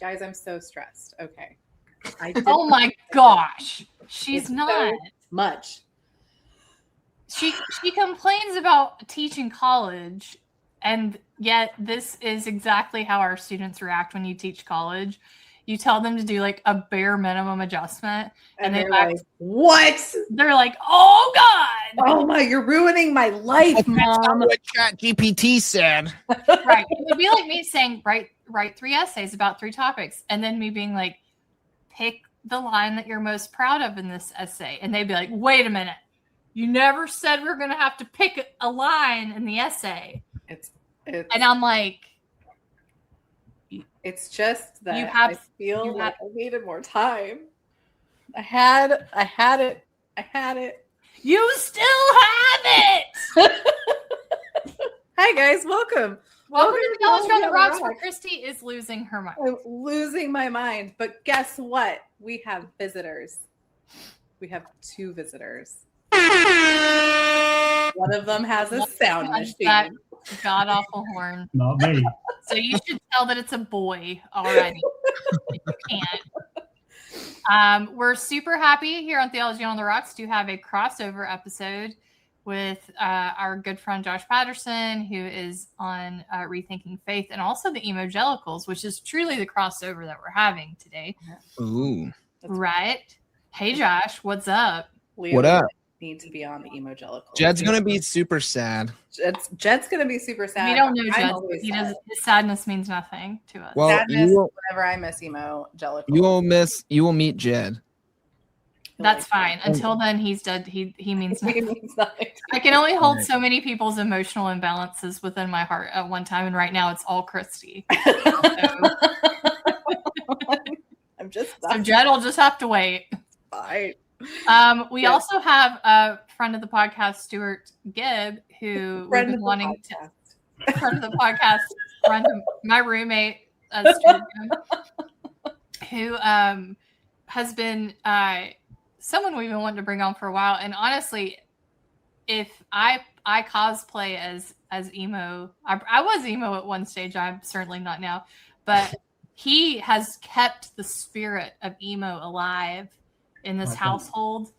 Guys, I'm so stressed. Okay. Oh my gosh. She's not. So much. She complains about teaching college, and yet this is exactly how our students react when you teach college. You tell them to do like a bare minimum adjustment, and they're like, "What?" They're like, "Oh God! Oh my, you're ruining my life, Mom." What ChatGPT said. Right. It would be like me saying, write 3 essays about 3 topics, and then me being like, pick the line that you're most proud of in this essay, and they'd be like, "Wait a minute, you never said we're going to have to pick a line in the essay." And I'm like, it's just that I feel like I needed more time. I had it. You still have it. Hi guys, welcome. Welcome to Theology on the Rocks, where Christy is losing her mind. I'm losing my mind, but guess what? We have visitors. We have 2 visitors. One of them has a sound machine. That god awful horn. Not me. So you should tell that it's a boy already. You can't. We're super happy here on Theology on the Rocks to have a crossover episode with our good friend Josh Patterson, who is on Rethinking Faith, and also the Emogelicals, which is truly the crossover that we're having today. Ooh. Right. Hey, Josh, what's up? Leo what up? Need to be on the Emogelicals. Jed's going to be super sad. Jed's going to be super sad. We don't know Jed. His sadness means nothing to us. Well, sadness, whenever I miss Emogelicals. You will meet Jed. That's fine. Until then, he's dead. He means nothing. He means nothing. I can only hold so many people's emotional imbalances within my heart at one time, and right now it's all Christy. I'm just so Jed will just have to wait. Fine. We also have a friend of the podcast, Stuart Gibb, who we've been wanting to friend of the podcast, friend of my roommate, Stuart Gibb, who has been someone we've been wanting to bring on for a while. And honestly, if I cosplay as emo, I was emo at one stage. I'm certainly not now, but he has kept the spirit of emo alive in this household.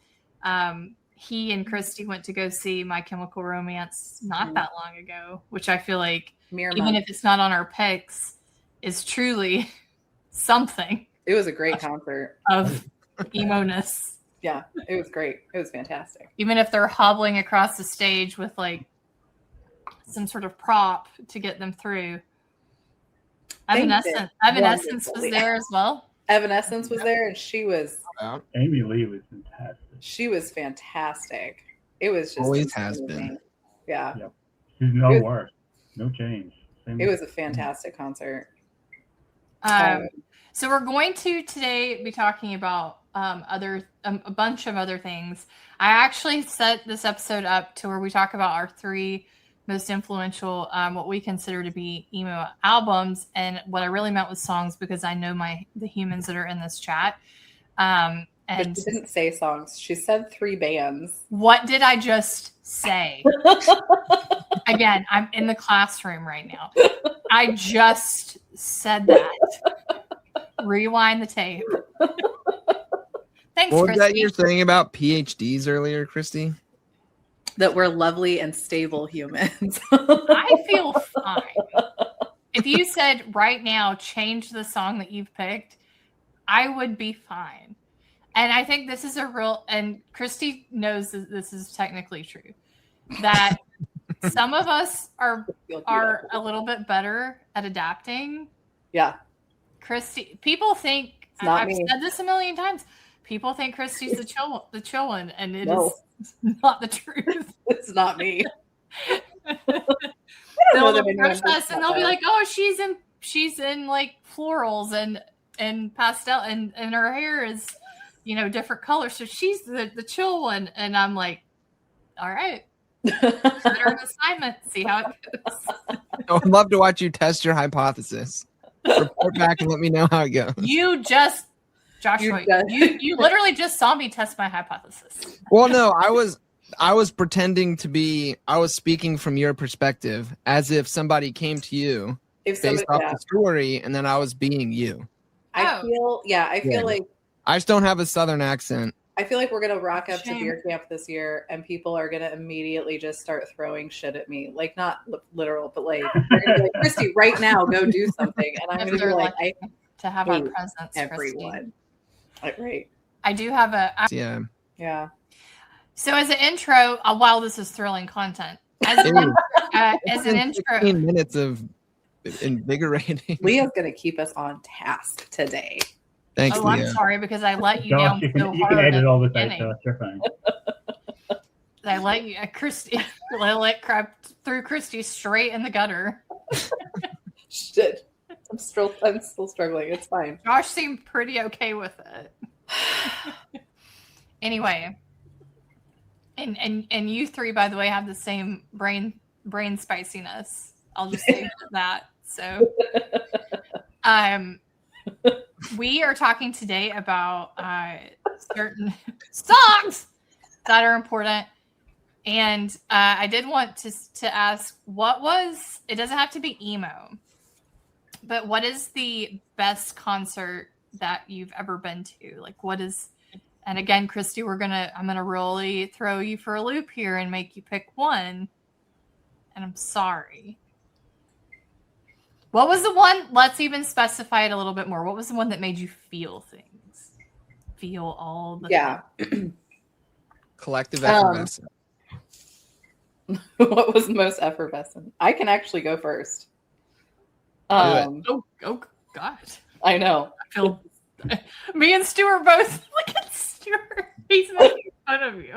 He and Christy went to go see My Chemical Romance not that long ago, which I feel like, even if it's not on our picks, is truly something. It was a great concert of emo-ness. Yeah, it was great. It was fantastic. Even if they're hobbling across the stage with like some sort of prop to get them through. Evanescence was there as well. Evanescence was there, and she was. Amy Lee was fantastic. She was fantastic. It was just always has been. Yeah. Yep. She's no worse. No change. It was a fantastic concert. So we're going to today be talking about a bunch of other things. I actually set this episode up to where we talk about our 3 most influential, what we consider to be emo albums, and what I really meant was songs, because I know the humans that are in this chat. And but she didn't say songs. She said 3 bands. What did I just say? Again, I'm in the classroom right now. I just said that. Rewind the tape. Thanks, what was Christy. that you're saying about PhDs earlier, Christy? That we're lovely and stable humans. I feel fine. If you said right now, change the song that you've picked, I would be fine. And I think this is and Christy knows that this is technically true, that some of us are a little bit better at adapting. Yeah. Christy, people think, I've said this a million times, people think Christy's the chill one, and it is not the truth. It's not me. They'll approach us and they'll be like, "Oh, she's in like florals and pastel, and her hair is, different colors, so she's the chill one." And I'm like, "All right, better an assignment. See how it goes." I would love to watch you test your hypothesis. Report back and let me know how it goes. Joshua, you literally just saw me test my hypothesis. Well, no, I was pretending to be. I was speaking from your perspective, as if somebody came to you based off the story, and then I was being you. I feel Yeah. like I just don't have a Southern accent. I feel like we're gonna rock up to Shame. beer camp this year, and people are gonna immediately just start throwing shit at me. Like not literal, but like they're gonna be like, Christy, right now, go do something, and I'm If gonna be they're like, lucky to have our presence, everyone. Christy. Like, right? I do have Yeah. Yeah. So as an intro, while this is thrilling content, as an intro, 15 minutes of invigorating. Leah's gonna keep us on task today. Thanks, I'm Leah. sorry because I let you Josh, down you so can hard. edit all this at the out, beginning. Josh. You're fine. I let you, Christy, let crap threw Christy straight in the gutter. Shit. I'm still struggling. It's fine. Josh seemed pretty okay with it. Anyway, and you three, by the way, have the same brain spiciness. I'll just say that. So, we are talking today about certain songs that are important. And I did want to ask, it doesn't have to be emo, but what is the best concert that you've ever been to? Like, and again, Christy, I'm going to really throw you for a loop here and make you pick one. And I'm sorry. What was the one? Let's even specify it a little bit more. What was the one that made you feel things? Feel all the things? Collective effervescence. What was most effervescent? I can actually go first. Oh God. I know. I feel me and Stuart both look at Stuart. He's making fun of you.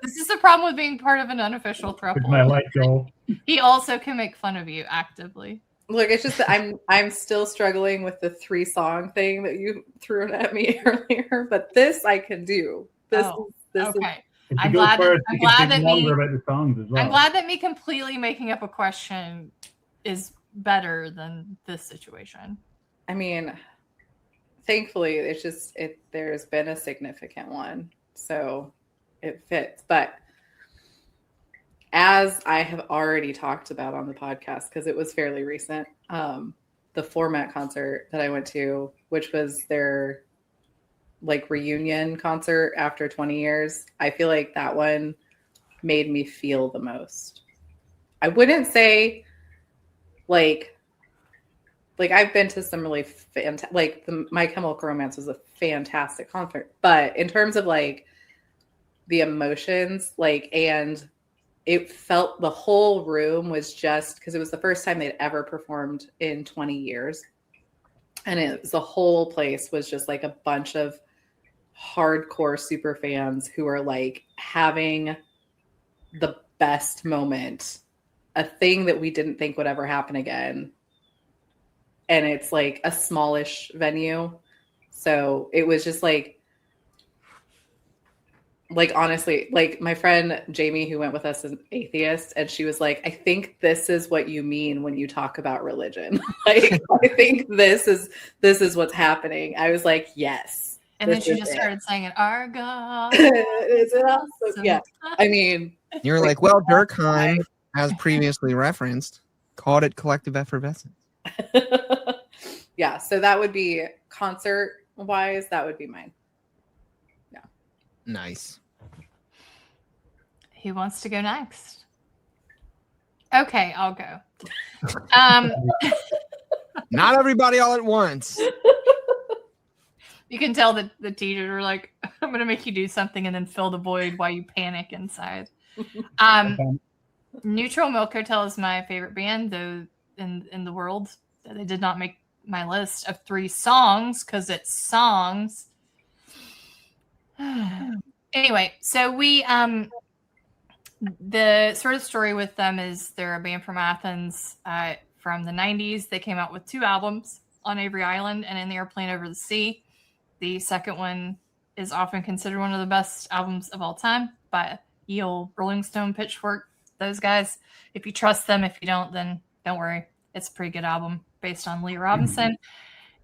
This is the problem with being part of an unofficial With my throuple. light, Joel. He also can make fun of you actively. Look, it's just that I'm still struggling with the 3-song thing that you threw at me earlier, but this I can do. This is Okay. If I'm you go glad that- first, I'm you glad can that think me- longer about the songs as well. I'm glad that me completely making up a question is better than this situation. I mean, thankfully, there's been a significant one, so it fits. But as I have already talked about on the podcast, because it was fairly recent, the Format concert that I went to, which was their like reunion concert after 20 years, I feel like that one made me feel the most. I wouldn't say like I've been to some really fantastic, My Chemical Romance was a fantastic concert, but in terms of like the emotions, and it felt the whole room was just because it was the first time they'd ever performed in 20 years. And the whole place was just like a bunch of hardcore super fans who are like having the best moment, a thing that we didn't think would ever happen again. And it's like a smallish venue. So it was just like honestly, like my friend Jamie, who went with us, is an atheist, and she was like, I think this is what you mean when you talk about religion. Like, I think this is what's happening. I was like, yes. And then she just started saying it, our God. Is it awesome? Yeah. I mean, You're like, well, Durkheim, as previously referenced, called it collective effervescence. yeah. So that would be concert wise. That would be mine. Yeah. Nice. Who wants to go next? Okay, I'll go. Not everybody all at once. You can tell that the teachers are like, I'm going to make you do something and then fill the void while you panic inside. Neutral Milk Hotel is my favorite band, though, in the world. They did not make my list of 3 songs because it's songs. Anyway, so we the sort of story with them is they're a band from Athens from the 90s. They came out with 2 albums, On Avery Island and In the Airplane Over the Sea. The second one is often considered one of the best albums of all time by Yale, Rolling Stone, Pitchfork, those guys. If you trust them, if you don't, then don't worry. It's a pretty good album based on Lee Robinson.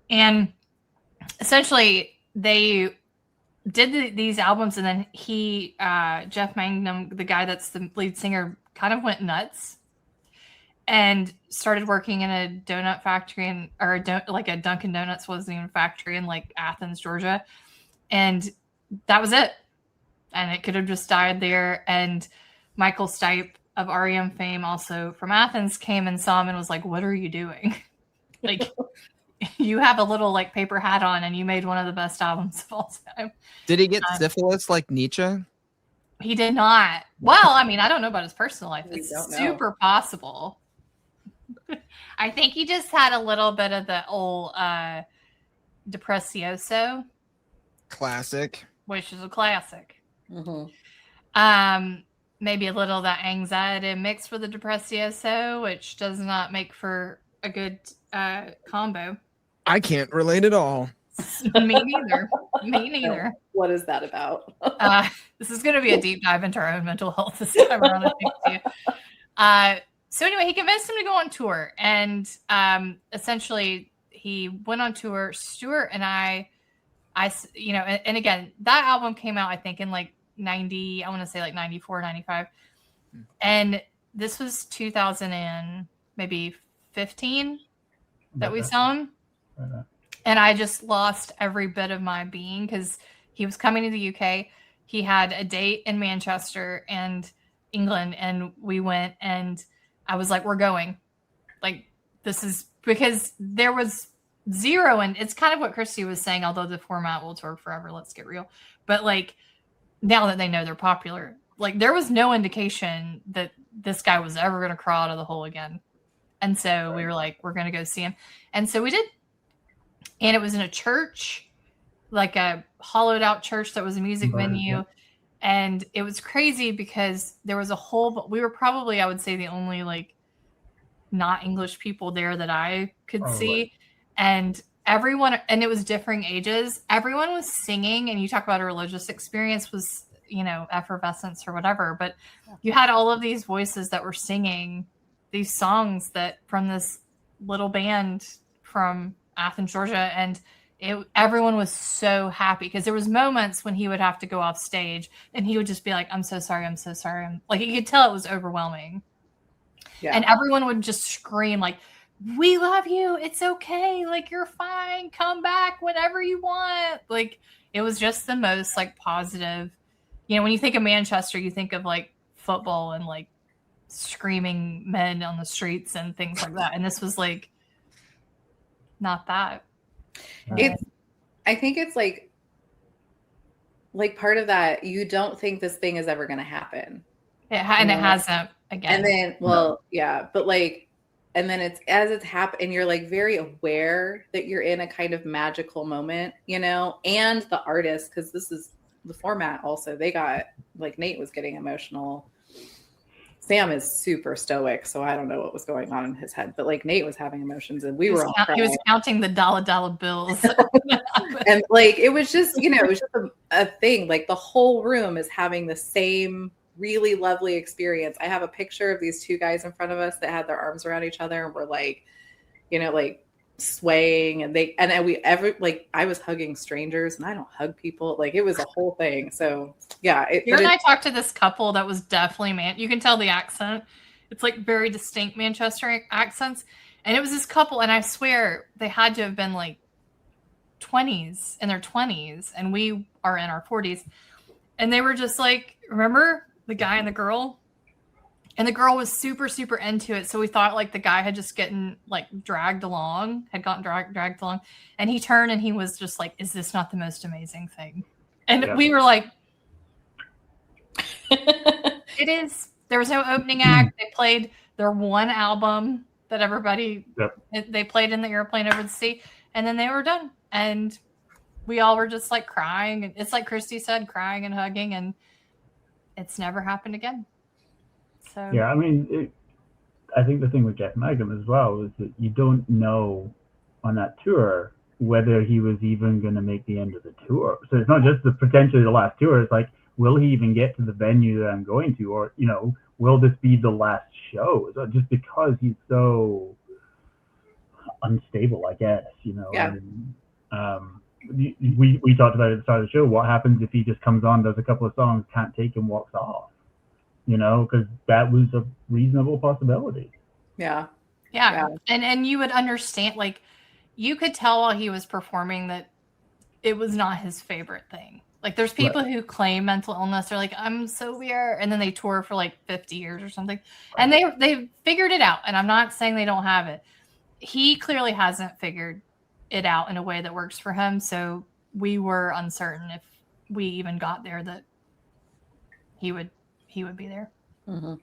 And essentially, they did these albums, and then Jeff Mangum, the guy that's the lead singer, kind of went nuts and started working in a donut factory like a Dunkin' Donuts wasn't even a factory in like Athens, Georgia. And that was it. And it could have just died there. And Michael Stipe of REM fame, also from Athens, came and saw him and was like, "What are you doing? Like, you have a little like paper hat on and you made one of the best albums of all time." Did he get syphilis like Nietzsche? He did not. Well, I mean, I don't know about his personal life. It's super possible. I think he just had a little bit of the old depressioso. Classic. Which is a classic. Mm-hmm. Maybe a little of that anxiety mixed with the depressioso, which does not make for a good combo. I can't relate at all. Me neither. Me neither. What is that about? This is going to be a deep dive into our own mental health this time around, I think, too. So anyway, he convinced him to go on tour, and essentially he went on tour. Stuart and I, and again, that album came out, I think, in like 90, I want to say like 94, 95. And this was 2000 and maybe 15 that we saw him. And I just lost every bit of my being because he was coming to the UK. He had a date in Manchester and England, and we went, and I was like, we're going. Like, this is because there was zero, and it's kind of what Christy was saying, although the format will tour forever, let's get real. But like, now that they know they're popular, like there was no indication that this guy was ever going to crawl out of the hole again. And so we were like, we're going to go see him. And so we did. And it was in a church, like a hollowed out church that was a music venue. And it was crazy because there was we were probably, I would say, the only like not English people there that I could see. And everyone, and it was differing ages. Everyone was singing, and you talk about a religious experience was, effervescence or whatever. But you had all of these voices that were singing these songs that from this little band from Athens, Georgia. And everyone was so happy because there was moments when he would have to go off stage and he would just be like, I'm so sorry. I'm so sorry. Like, you could tell it was overwhelming. Yeah. And everyone would just scream like, we love you. It's okay. Like, you're fine. Come back whenever you want. Like, it was just the most like positive, when you think of Manchester, you think of like football and like screaming men on the streets and things like that. And this was like, not that. I think it's like part of that. You don't think this thing is ever going to happen. It hasn't again. And then, yeah, but like, and then it's happened, and you're like very aware that you're in a kind of magical moment, and the artist, because this is the format also, they got, like, Nate was getting emotional. Sam is super stoic, so I don't know what was going on in his head, but like Nate was having emotions, and he was counting the dollar bills. And like, it was just, it was just a thing. Like, the whole room is having the same really lovely experience. I have a picture of these two guys in front of us that had their arms around each other and were like, like swaying, and I was hugging strangers, and I don't hug people. Like, it was a whole thing. So yeah. I talked to this couple that was definitely you can tell the accent. It's like very distinct Manchester accents. And it was this couple, and I swear they had to have been like in their 20s, and we are in our 40s. And they were just like, remember the guy and the girl? And the girl was super, super into it. So we thought like the guy had just gotten like dragged along. And he turned and he was just like, is this not the most amazing thing? And we were like, it is. There was no opening act. They played their one album that everybody, they played in the airplane over the sea. And then they were done. And we all were just like crying. And it's like Christy said, crying and hugging. And it's never happened again. So. Yeah, I mean, I think the thing with Jeff Mangum as well is that you don't know on that tour whether he was even going to make the end of the tour. So it's not just potentially the last tour. It's like, will he even get to the venue that I'm going to? Or, will this be the last show? So just because he's so unstable, I guess, Yeah. And, we talked about it at the start of the show. What happens if he just comes on, does a couple of songs, can't take, and walks off? Because that was a reasonable possibility. Yeah. And you would understand, like, you could tell while he was performing that it was not his favorite thing. Like, there's people who claim mental illness. They're like, I'm so weird. And then they tour for like 50 years or something. And they figured it out. And I'm not saying they don't have it. He clearly hasn't figured it out in a way that works for him. So we were uncertain if we even got there that he would be there. Mm-hmm.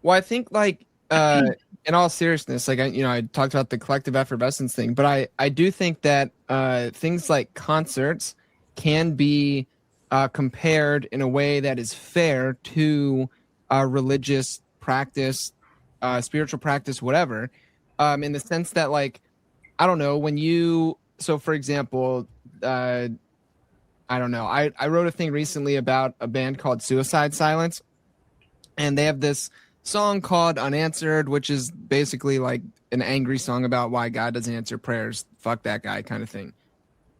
Well, I think, like, in all seriousness, like, I talked about the collective effervescence thing, but I do think that things like concerts can be compared in a way that is fair to religious practice, spiritual practice, whatever, in the sense that, like, I don't know, so for example, I don't know, I wrote a thing recently about a band called Suicide Silence, and they have this song called Unanswered, which is basically like an angry song about why God doesn't answer prayers, fuck that guy kind of thing.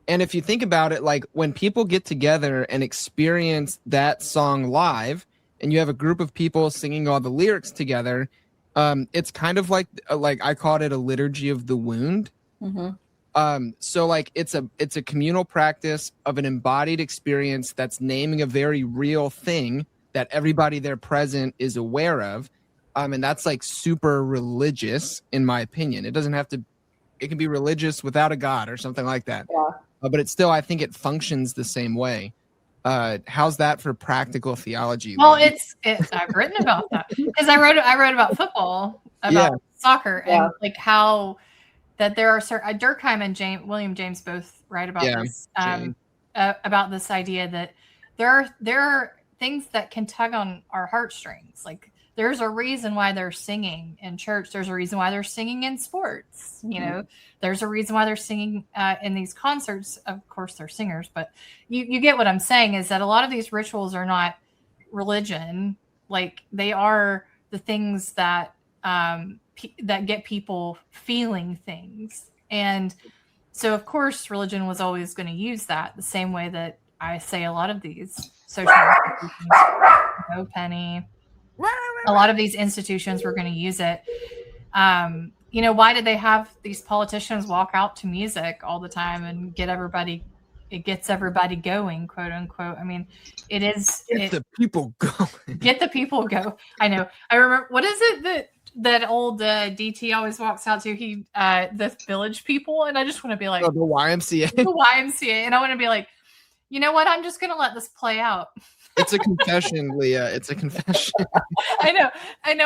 And if you think about it, like, when people get together and experience that song live, and you have a group of people singing all the lyrics together, it's kind of like I called it a liturgy of the wound. Mm-hmm. So, like, it's a communal practice of an embodied experience that's naming a very real thing that everybody there present is aware of. And that's, like, super religious, in my opinion. It doesn't have to, it can be religious without a God or something like that. Yeah. But it's still, I think it functions the same way. How's that for practical theology? Well, it's I've written about that because I wrote about football, about soccer, and like how that there are certain Durkheim and William James both write about this, about this idea that there are things that can tug on our heartstrings. Like, there's a reason why they're singing in church. There's a reason why they're singing in sports. You know, there's a reason why they're singing in these concerts. Of course, they're singers, but you get what I'm saying is that a lot of these rituals are not religion. Like, they are the things that that get people feeling things. And so, of course, religion was always going to use that the same way that I say a lot of these social institutions, no Penny. A lot of these institutions were going to use it. You know, why did they have these politicians walk out to music all the time and it gets everybody going, quote unquote? I mean, get the people going. Get the people go. I know. I remember, what is it that old DT always walks out to? The Village People. And I just want to be like, the YMCA. The YMCA. And I want to be like, you know what? I'm just going to let this play out. It's a confession, Leah. It's a confession. I know.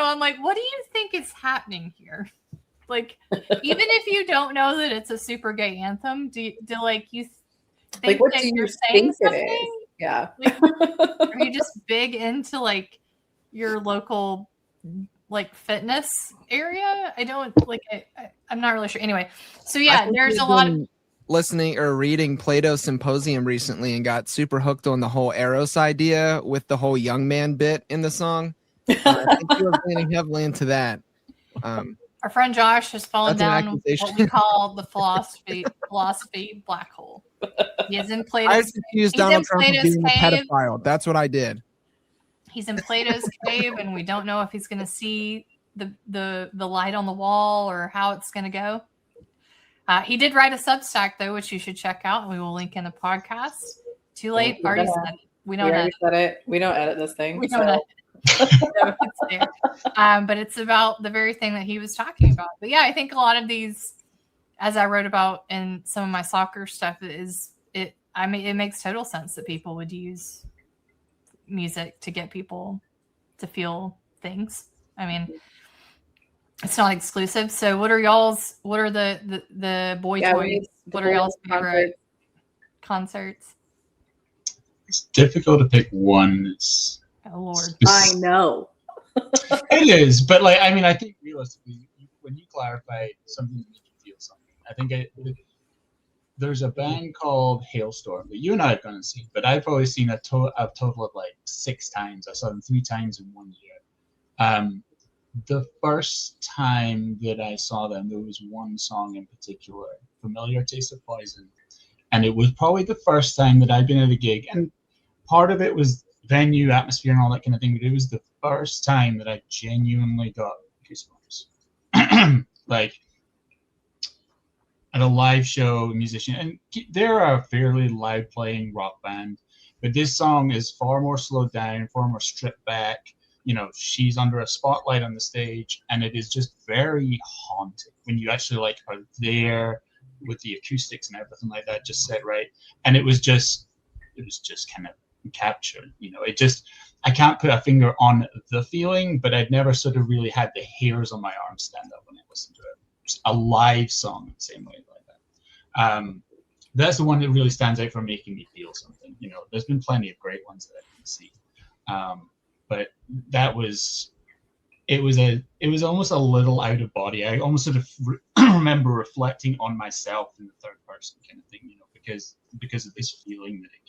I'm like, what do you think is happening here? Like, even if you don't know that it's a super gay anthem, do you think like, what that do you're you saying think something? it is? Yeah. Like, are you just big into, like, your local, like, fitness area? I don't, like, I'm not really sure. Anyway, so yeah, there's a lot of listening or reading Plato's Symposium recently and got super hooked on the whole Eros idea with the whole young man bit in the song. I think you were leaning heavily into that. Our friend Josh has fallen down what we call the philosophy black hole. He is in Plato's. I accused Donald Trump of being a pedophile. That's what I did. He's in Plato's cave, and we don't know if he's going to see the light on the wall or how it's going to go. He did write a Substack, though, which you should check out, and we will link in the podcast. Too late. Already said it. We don't edit. We don't edit this thing. We don't edit. So it's there. But it's about the very thing that he was talking about. But yeah, I think a lot of these, as I wrote about in some of my soccer stuff, it makes total sense that people would use music to get people to feel things. I mean, it's not exclusive. So what are the boy toys? What are y'all's favorite concerts? It's difficult to pick one. Oh Lord. I know. It is, but, like, I mean, I think realistically, when you clarify something that makes you feel something, I think there's a band called Hailstorm that you and I have gone and seen, but I've probably seen a total of like 6 times. I saw them 3 times in 1 year. The first time that I saw them, there was one song in particular, Familiar Taste of Poison, and it was probably the first time that I'd been at a gig, and part of it was venue, atmosphere, and all that kind of thing, but it was the first time that I genuinely got goosebumps. Like at a live show, musician, and they're a fairly loud playing rock band, but this song is far more slowed down, far more stripped back. You know, she's under a spotlight on the stage, and it is just very haunting when you actually like are there with the acoustics and everything like that just set right. And it was just kind of captured. You know, I can't put a finger on the feeling, but I'd never sort of really had the hairs on my arms stand up when I listened to it. Just a live song the same way like that. That's the one that really stands out for making me feel something. You know, there's been plenty of great ones that I can see. But that was, it was almost a little out of body. I almost sort of remember reflecting on myself in the third person kind of thing, you know, because of this feeling that it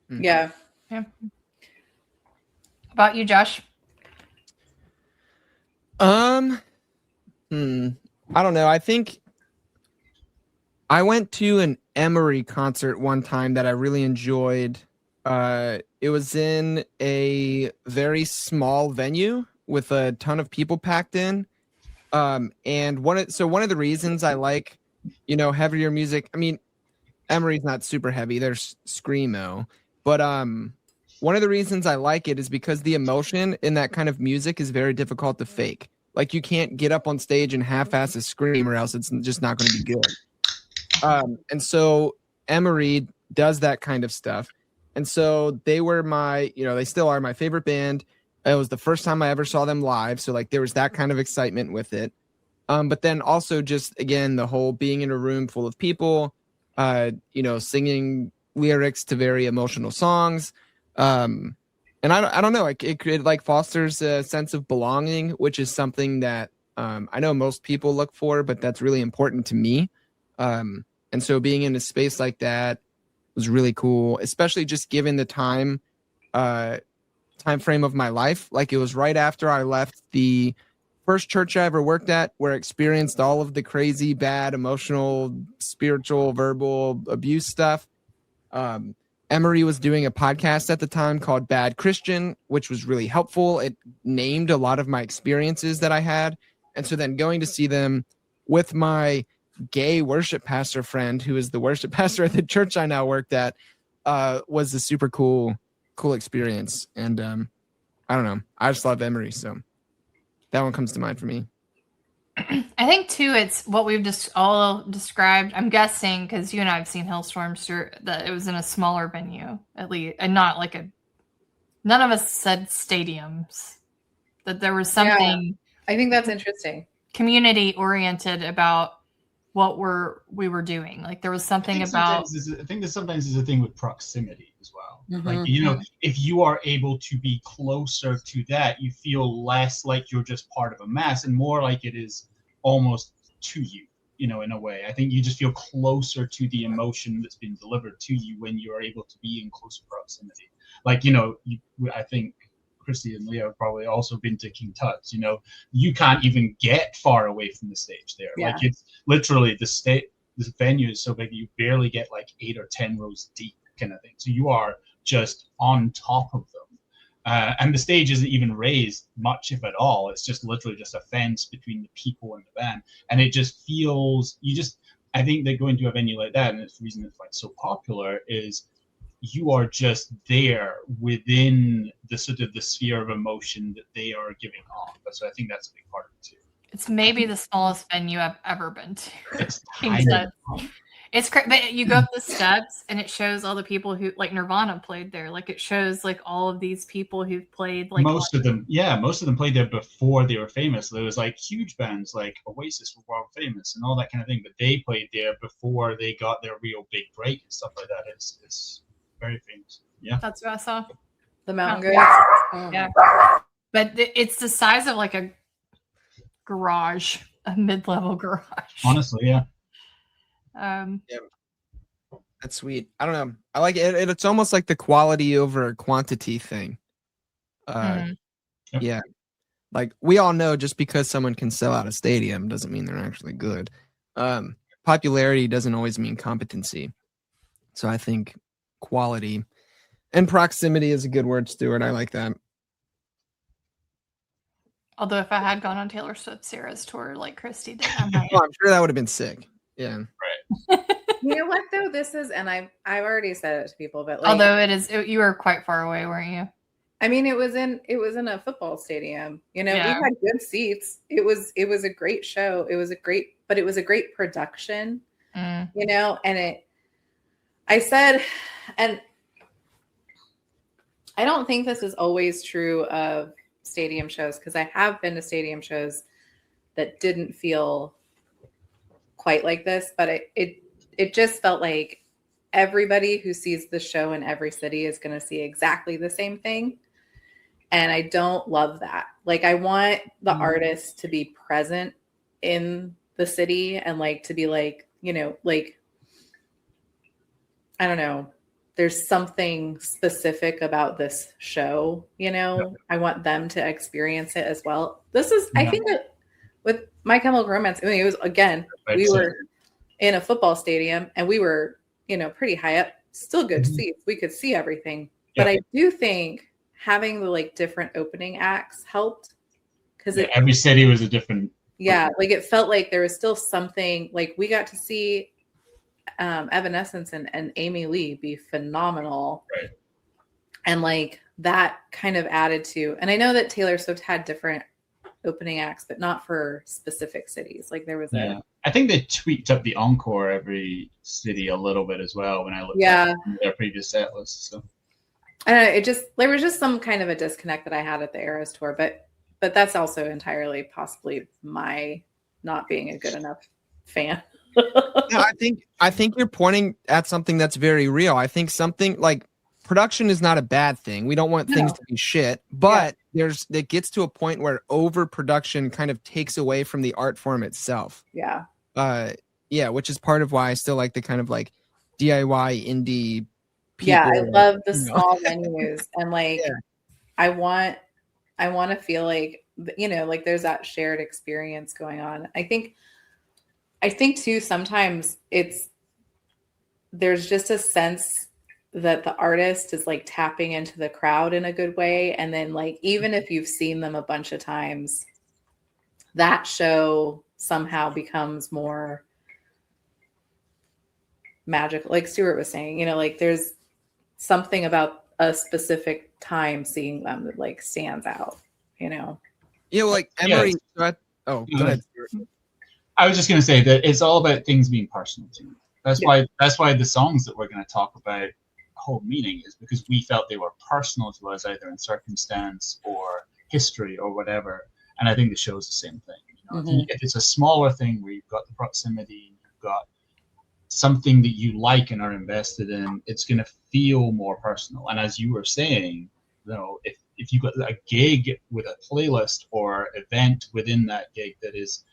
gave. Yeah. Yeah. About you, Josh? I don't know. I think I went to an Emery concert one time that I really enjoyed. It was in a very small venue with a ton of people packed in. And one of the reasons I like, you know, heavier music, I mean, Emery's not super heavy. There's screamo, but one of the reasons I like it is because the emotion in that kind of music is very difficult to fake. Like you can't get up on stage and half-ass a scream or else it's just not going to be good. And so Emery does that kind of stuff. And so they were they still are my favorite band. It was the first time I ever saw them live. So like there was that kind of excitement with it. But then also just, again, the whole being in a room full of people, singing lyrics to very emotional songs. And I don't know, it like fosters a sense of belonging, which is something that I know most people look for, but that's really important to me. And so being in a space like that was really cool, especially just given the time frame of my life. Like it was right after I left the first church I ever worked at, where I experienced all of the crazy, bad, emotional, spiritual, verbal abuse stuff. Emery was doing a podcast at the time called Bad Christian, which was really helpful. It named a lot of my experiences that I had. And so then going to see them with my gay worship pastor friend, who is the worship pastor at the church I now worked at, was a super cool experience. And I don't know, I just love Emery, so that one comes to mind for me. I think too, it's what we've just all described. I'm guessing because you and I have seen Hailstorm, that it was in a smaller venue at least, and not like none of us said stadiums. That there was something. Yeah, I think that's interesting. Community oriented about what we were doing. Like there was something about. I think that sometimes is a thing with proximity as well. Mm-hmm. Like, you know, if you are able to be closer to that, you feel less like you're just part of a mass and more like it is almost to you, you know, in a way. I think you just feel closer to the emotion that's been delivered to you when you're able to be in closer proximity. Like, you know, I think Christy and Leah have probably also been to King Tut's. You know, you can't even get far away from the stage there. Yeah. Like it's literally this venue is so big you barely get like 8 or 10 rows deep kind of thing. So you are just on top of them. And the stage isn't even raised much, if at all. It's just literally just a fence between the people and the band. And it just feels, I think that going to a venue like that, and it's the reason it's like so popular, is you are just there within the sort of the sphere of emotion that they are giving off. So I think that's a big part of it too. It's maybe the smallest venue I've ever been to. It's tiny. It's crazy, but you go up the steps and it shows all the people who, like Nirvana played there. Like it shows like all of these people who've played. Like most of them played there before they were famous. There was like huge bands like Oasis were world famous and all that kind of thing, but they played there before they got their real big break and stuff like that. It's very famous. Yeah, that's what I saw. The Mountain Goats. Oh. Yeah, but it's the size of like a garage, a mid-level garage. Honestly, yeah. Yeah, that's sweet. I don't know. I like it. It's almost like the quality over quantity thing. Yeah. Like we all know, just because someone can sell out a stadium doesn't mean they're actually good. Popularity doesn't always mean competency. So I think quality and proximity is a good word, Stuart. I like that. Although if I had gone on Taylor Swift's Eras tour like Christy did, I might. Oh, I'm sure that would have been sick. Yeah. You know what though? This is, and I've already said it to people, but like, Although you were quite far away, weren't you? I mean, it was in a football stadium. You know, Yeah. we had good seats. It was a great show. It was a great production. You know, and I said, and I don't think this is always true of stadium shows, because I have been to stadium shows that didn't feel quite like this, but it just felt like everybody who sees the show in every city is going to see exactly the same thing. And I don't love that. Like, I want the artist to be present in the city and like to be like, you know, like, I don't know, there's something specific about this show, you know. Yep. I want them to experience it as well. This is, I think that with My Chemical Romance, I mean, it was, again, we were in a football stadium and we were, you know, pretty high up, still good seats. We could see everything. But I do think having the like different opening acts helped, because every city was a different. Yeah, like it felt like there was still something, like we got to see Evanescence and Amy Lee be phenomenal. Right. And like that kind of added to, and I know that Taylor Swift had different opening acts, but not for specific cities. Like there was I think they tweaked up the encore every city a little bit as well when I looked at their previous set lists. So there was just some kind of a disconnect that I had at the Eras tour, but that's also entirely possibly my not being a good enough fan. No, I think you're pointing at something that's very real. I think something like production is not a bad thing. We don't want things to be shit, but it gets to a point where overproduction kind of takes away from the art form itself. Yeah. Which is part of why I still like the kind of like DIY indie people. Yeah, I love the small venues, and like I want to feel like, you know, like there's that shared experience going on. I think too, sometimes there's just a sense that the artist is like tapping into the crowd in a good way. And then like, even if you've seen them a bunch of times, that show somehow becomes more magical. Like Stuart was saying, you know, like there's something about a specific time seeing them that like stands out, you know? Yeah, well, like Emery. Go ahead. I was just going to say that it's all about things being personal to me. That's why the songs that we're going to talk about whole meaning is because we felt they were personal to us, either in circumstance or history or whatever. And I think the show is the same thing. You know, if it's a smaller thing where you've got the proximity, you've got something that you like and are invested in, it's going to feel more personal. And as you were saying, you know, if you've got a gig with a playlist or event within that gig that is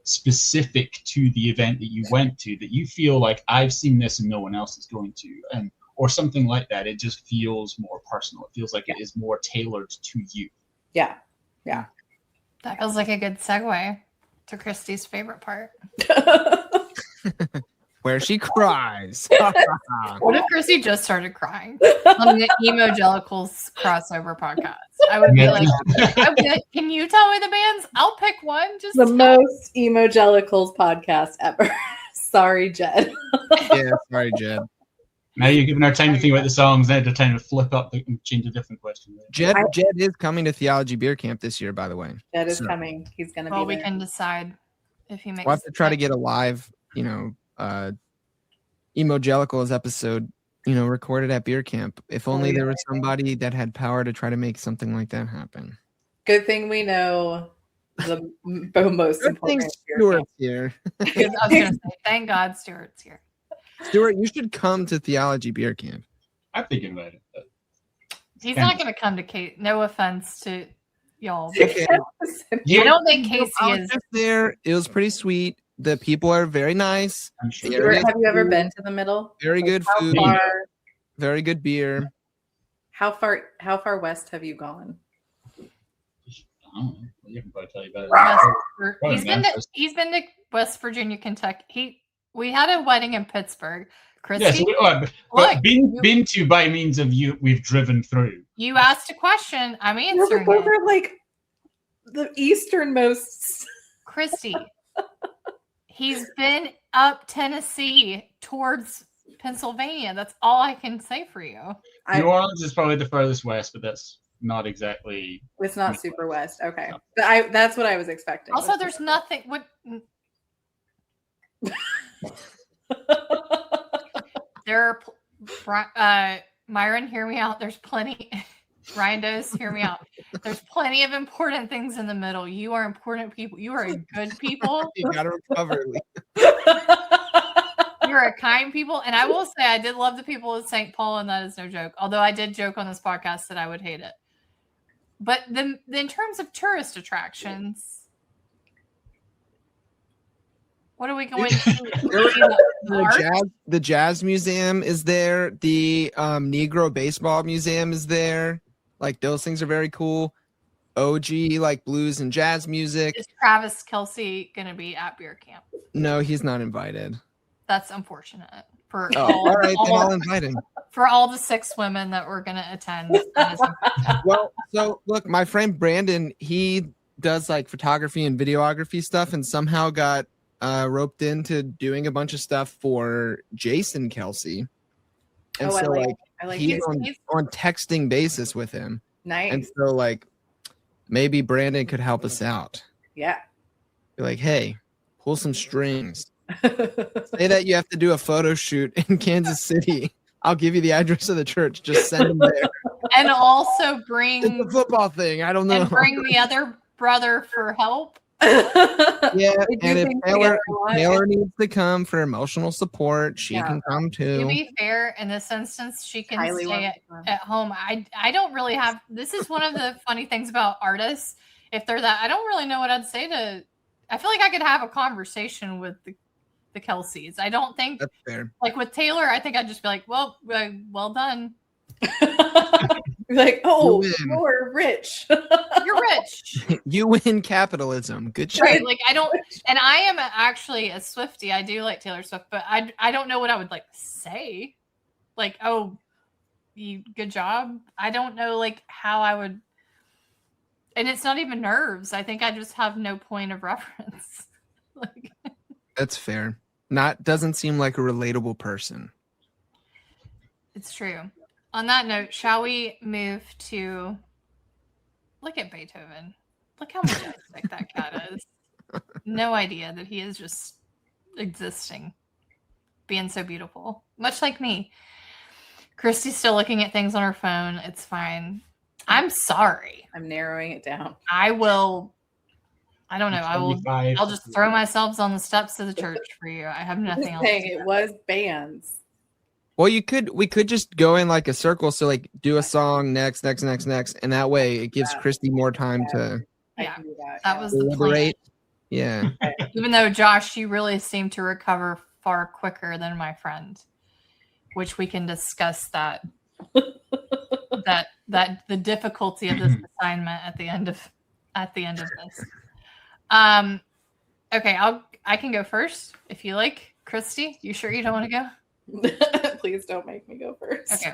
specific to the event that you went to, that you feel like I've seen this and no one else is going to, and or something like that, it just feels more personal. It feels like it is more tailored to you. Yeah. That feels like a good segue to Christy's favorite part. Where she cries. What if Christy just started crying on the Emogelicals crossover podcast? I would be like, can you tell me the bands? I'll pick one. Just the most Emogelicals podcast ever. Sorry, Jed. Yeah, sorry, Jed. Now you're giving her time to think about the songs, now to time to flip up and change a different question. Jed is coming to Theology Beer Camp this year, by the way. Jed is coming. He's going to be there. We can decide if he makes. We'll have to try to get a live, you know, Emogelicals episode, you know, recorded at Beer Camp. If only there was somebody that had power to try to make something like that happen. Good thing we know the most important. Stuart's here. I was going to say, thank God Stuart's here. Stuart, you should come to Theology Beer Camp. I'm thinking about it. He's not going to come to Kate. No offense to y'all. Okay. I don't think Casey is there. It was pretty sweet. The people are very nice. I'm sure. Stuart, have you ever been to the middle? Very good food. Very good beer. How far west have you gone? I don't know. You can probably tell you better. He's been to West Virginia, Kentucky. We had a wedding in Pittsburgh. Yes, Christy, but been to by means of we've driven through. You asked a question. I'm answering. We're like the easternmost. Christy, he's been up Tennessee towards Pennsylvania. That's all I can say for you. New Orleans is probably the furthest west, but that's not exactly. It's not super west. Okay, but that's what I was expecting. Also, there's nothing. What? There are Myron, hear me out. There's plenty. Ryan does hear me out. There's plenty of important things in the middle. You are important people. You are a good people. You gotta recover. You're a kind people. And I will say I did love the people of St. Paul, and that is no joke. Although I did joke on this podcast that I would hate it. But in terms of tourist attractions, what are we going to do? The jazz museum is there. The Negro baseball museum is there. Like, those things are very cool. OG, like, blues and jazz music. Is Travis Kelce going to be at beer camp? No, he's not invited. That's unfortunate. For all right, then I'll invite him. For all the 6 women that were going to attend. Well, so look, my friend Brandon, he does like photography and videography stuff, and somehow got roped into doing a bunch of stuff for Jason Kelce. And so I like he's on texting basis with him. Nice. And so like maybe Brandon could help us out. Yeah. Be like, hey, pull some strings. Say that you have to do a photo shoot in Kansas City. I'll give you the address of the church. Just send them there. And also bring it's a football thing. I don't know. And bring the other brother for help. Yeah, and if Taylor needs to come for emotional support, she can come too. To be fair, in this instance, she can stay at home. I don't really have. This is one of the funny things about artists. If they're that, I don't really know what I'd say to. I feel like I could have a conversation with the Kelces. I don't think that's fair. Like with Taylor, I think I'd just be like, well done. You're like, oh, you're rich. You're rich. You win capitalism. Good job. Right, like I don't, and I am actually a Swiftie. I do like Taylor Swift, but I don't know what I would like say. Like, oh, good job. I don't know like how I would, and it's not even nerves. I think I just have no point of reference. Like, that's fair. Doesn't seem like a relatable person. It's true. On that note, shall we move to look at Beethoven? Look how majestic that cat is. No idea that he is just existing, being so beautiful, much like me. Christy's still looking at things on her phone. It's fine. I'm sorry. I'm narrowing it down. I don't know. I'll just throw myself on the steps of the church for you. I have nothing else. It was bands. Well, we could just go in like a circle. So like do a song next, and that way it gives Christy more time to. Yeah, that was the plan. Yeah. Even though Josh, you really seem to recover far quicker than my friend, which we can discuss that the difficulty of this assignment at the end of this. Okay, I can go first if you like. Christy, you sure you don't want to go? Please don't make me go first. Okay.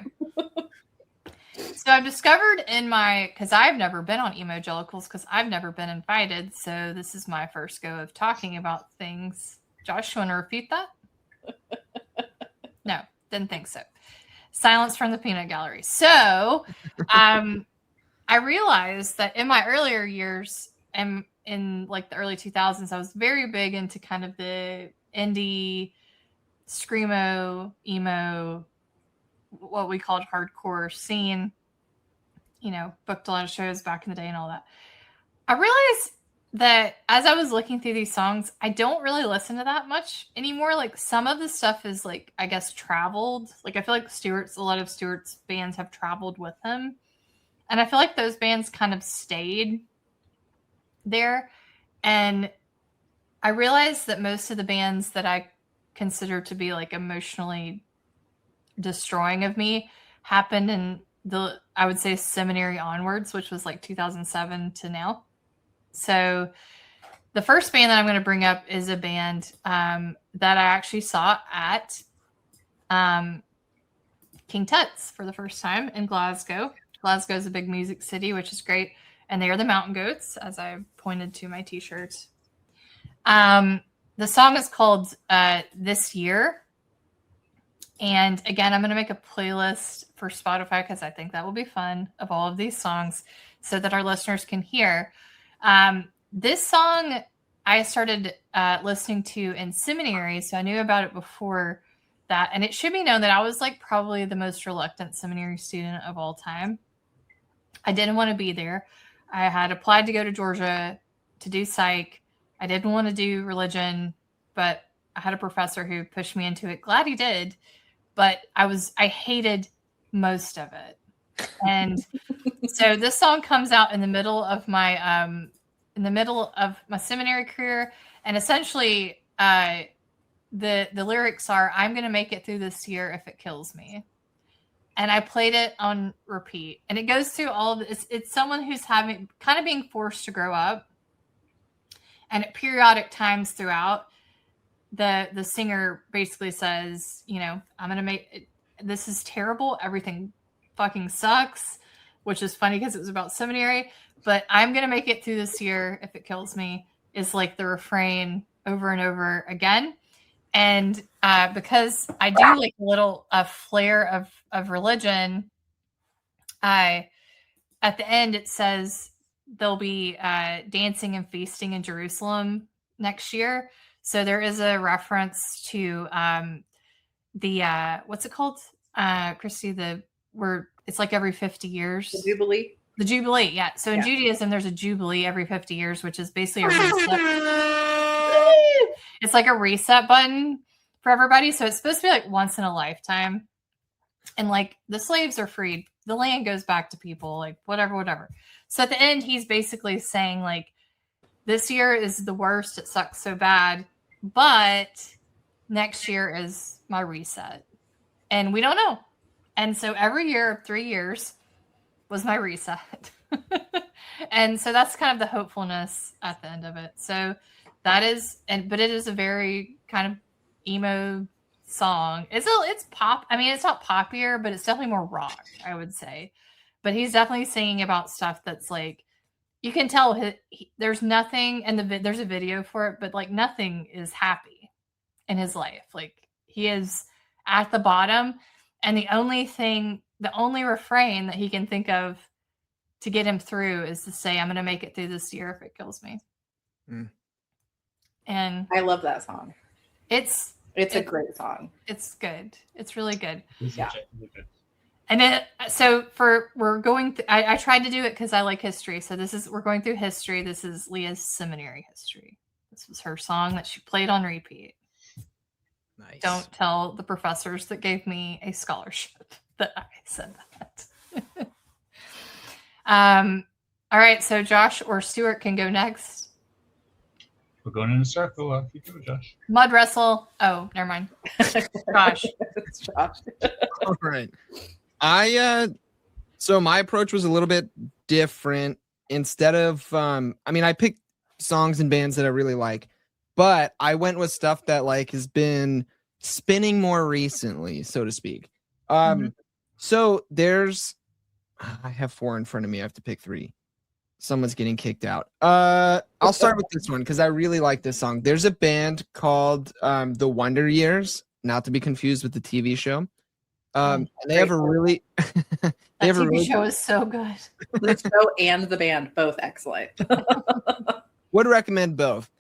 So I've discovered because I've never been on Emogelicals because I've never been invited. So this is my first go of talking about things. Josh, you want to repeat that? No, didn't think so. Silence from the peanut gallery. So I realized that in my earlier years and in like the early 2000s, I was very big into kind of the indie screamo, emo, what we called hardcore scene, booked a lot of shows back in the day and all that. I realized that as I was looking through these songs, I don't really listen to that much anymore. Like some of the stuff is like, I guess, traveled. Like I feel like a lot of Stewart's bands have traveled with him. And I feel like those bands kind of stayed there. And I realized that most of the bands that I consider to be like emotionally destroying of me happened in I would say seminary onwards, which was like 2007 to now. So the first band that I'm going to bring up is a band that I actually saw at King Tut's for the first time in Glasgow. Glasgow is a big music city, which is great. and they are the Mountain Goats, as I pointed to my t-shirt. The song is called This Year. And again, I'm going to make a playlist for Spotify because I think that will be fun of all of these songs so that our listeners can hear. This song I started listening to in seminary, so I knew about it before that. And it should be known that I was like probably the most reluctant seminary student of all time. I didn't want to be there. I had applied to go to Georgia to do psych. I didn't want to do religion, but I had a professor who pushed me into it. Glad he did, but I hated most of it. And so this song comes out in the middle of my seminary career, and essentially the lyrics are, "I'm going to make it through this year if it kills me." And I played it on repeat, and it goes through all of this. It's someone who's being forced to grow up. And at periodic times throughout, the singer basically says, I'm going to make it, this is terrible. Everything fucking sucks, which is funny because it was about seminary, but I'm going to make it through this year if it kills me is like the refrain over and over again. And because I do like a flare of religion, at the end it says, there'll be dancing and feasting in Jerusalem next year. So there is a reference to the what's it called, Christy? It's like every 50 years. The Jubilee. The Jubilee, yeah. So in Judaism, there's a Jubilee every 50 years, which is basically a reset. It's like a reset button for everybody. So it's supposed to be like once in a lifetime. And like the slaves are freed. The land goes back to people, like whatever. So at the end, he's basically saying like, this year is the worst. It sucks so bad, but next year is my reset. And we don't know. And so every year, 3 years was my reset. And so that's kind of the hopefulness at the end of it. So that is, but it is a very kind of emo song. It's pop. I mean, it's not poppier, but it's definitely more rock, I would say. But he's definitely singing about stuff that's like, you can tell there's nothing, and there's a video for it, but like nothing is happy in his life. Like he is at the bottom, and the only refrain that he can think of to get him through is to say, "I'm going to make it through this year if it kills me." Mm. And I love that song. It's a great song. It's good. It's really good. Yeah. And then, I tried to do it because I like history. So we're going through history. This is Leah's seminary history. This was her song that she played on repeat. Nice. Don't tell the professors that gave me a scholarship that I said that. All right. So Josh or Stuart can go next. We're going in a circle. Off you go, Josh. Mud wrestle. Oh, never mind. Josh. It's Josh. All right. So my approach was a little bit different. Instead of, I picked songs and bands that I really like, but I went with stuff that like has been spinning more recently, so to speak. So I have 4 in front of me. I have to pick 3. Someone's getting kicked out. I'll start with this one because I really like this song. There's a band called The Wonder Years, not to be confused with the TV show. And they have a really TV show is so good. The show and the band, both excellent. Would recommend both.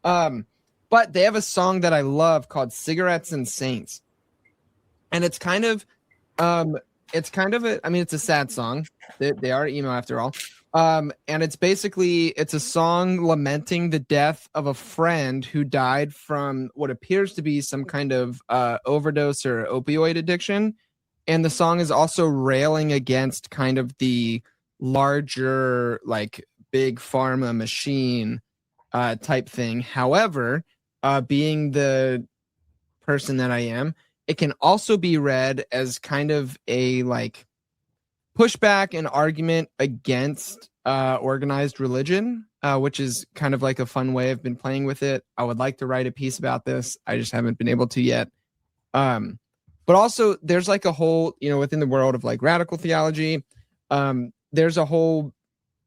But they have a song that I love called Cigarettes and Saints. And it's kind of it's a sad song. They are emo after all. And it's a song lamenting the death of a friend who died from what appears to be some kind of overdose or opioid addiction. And the song is also railing against kind of the larger, like big pharma machine type thing. However, being the person that I am, it can also be read as kind of a like pushback and argument against organized religion, which is kind of like a fun way I've been playing with it. I would like to write a piece about this. I just haven't been able to yet. But also there's like a whole, within the world of like radical theology, there's a whole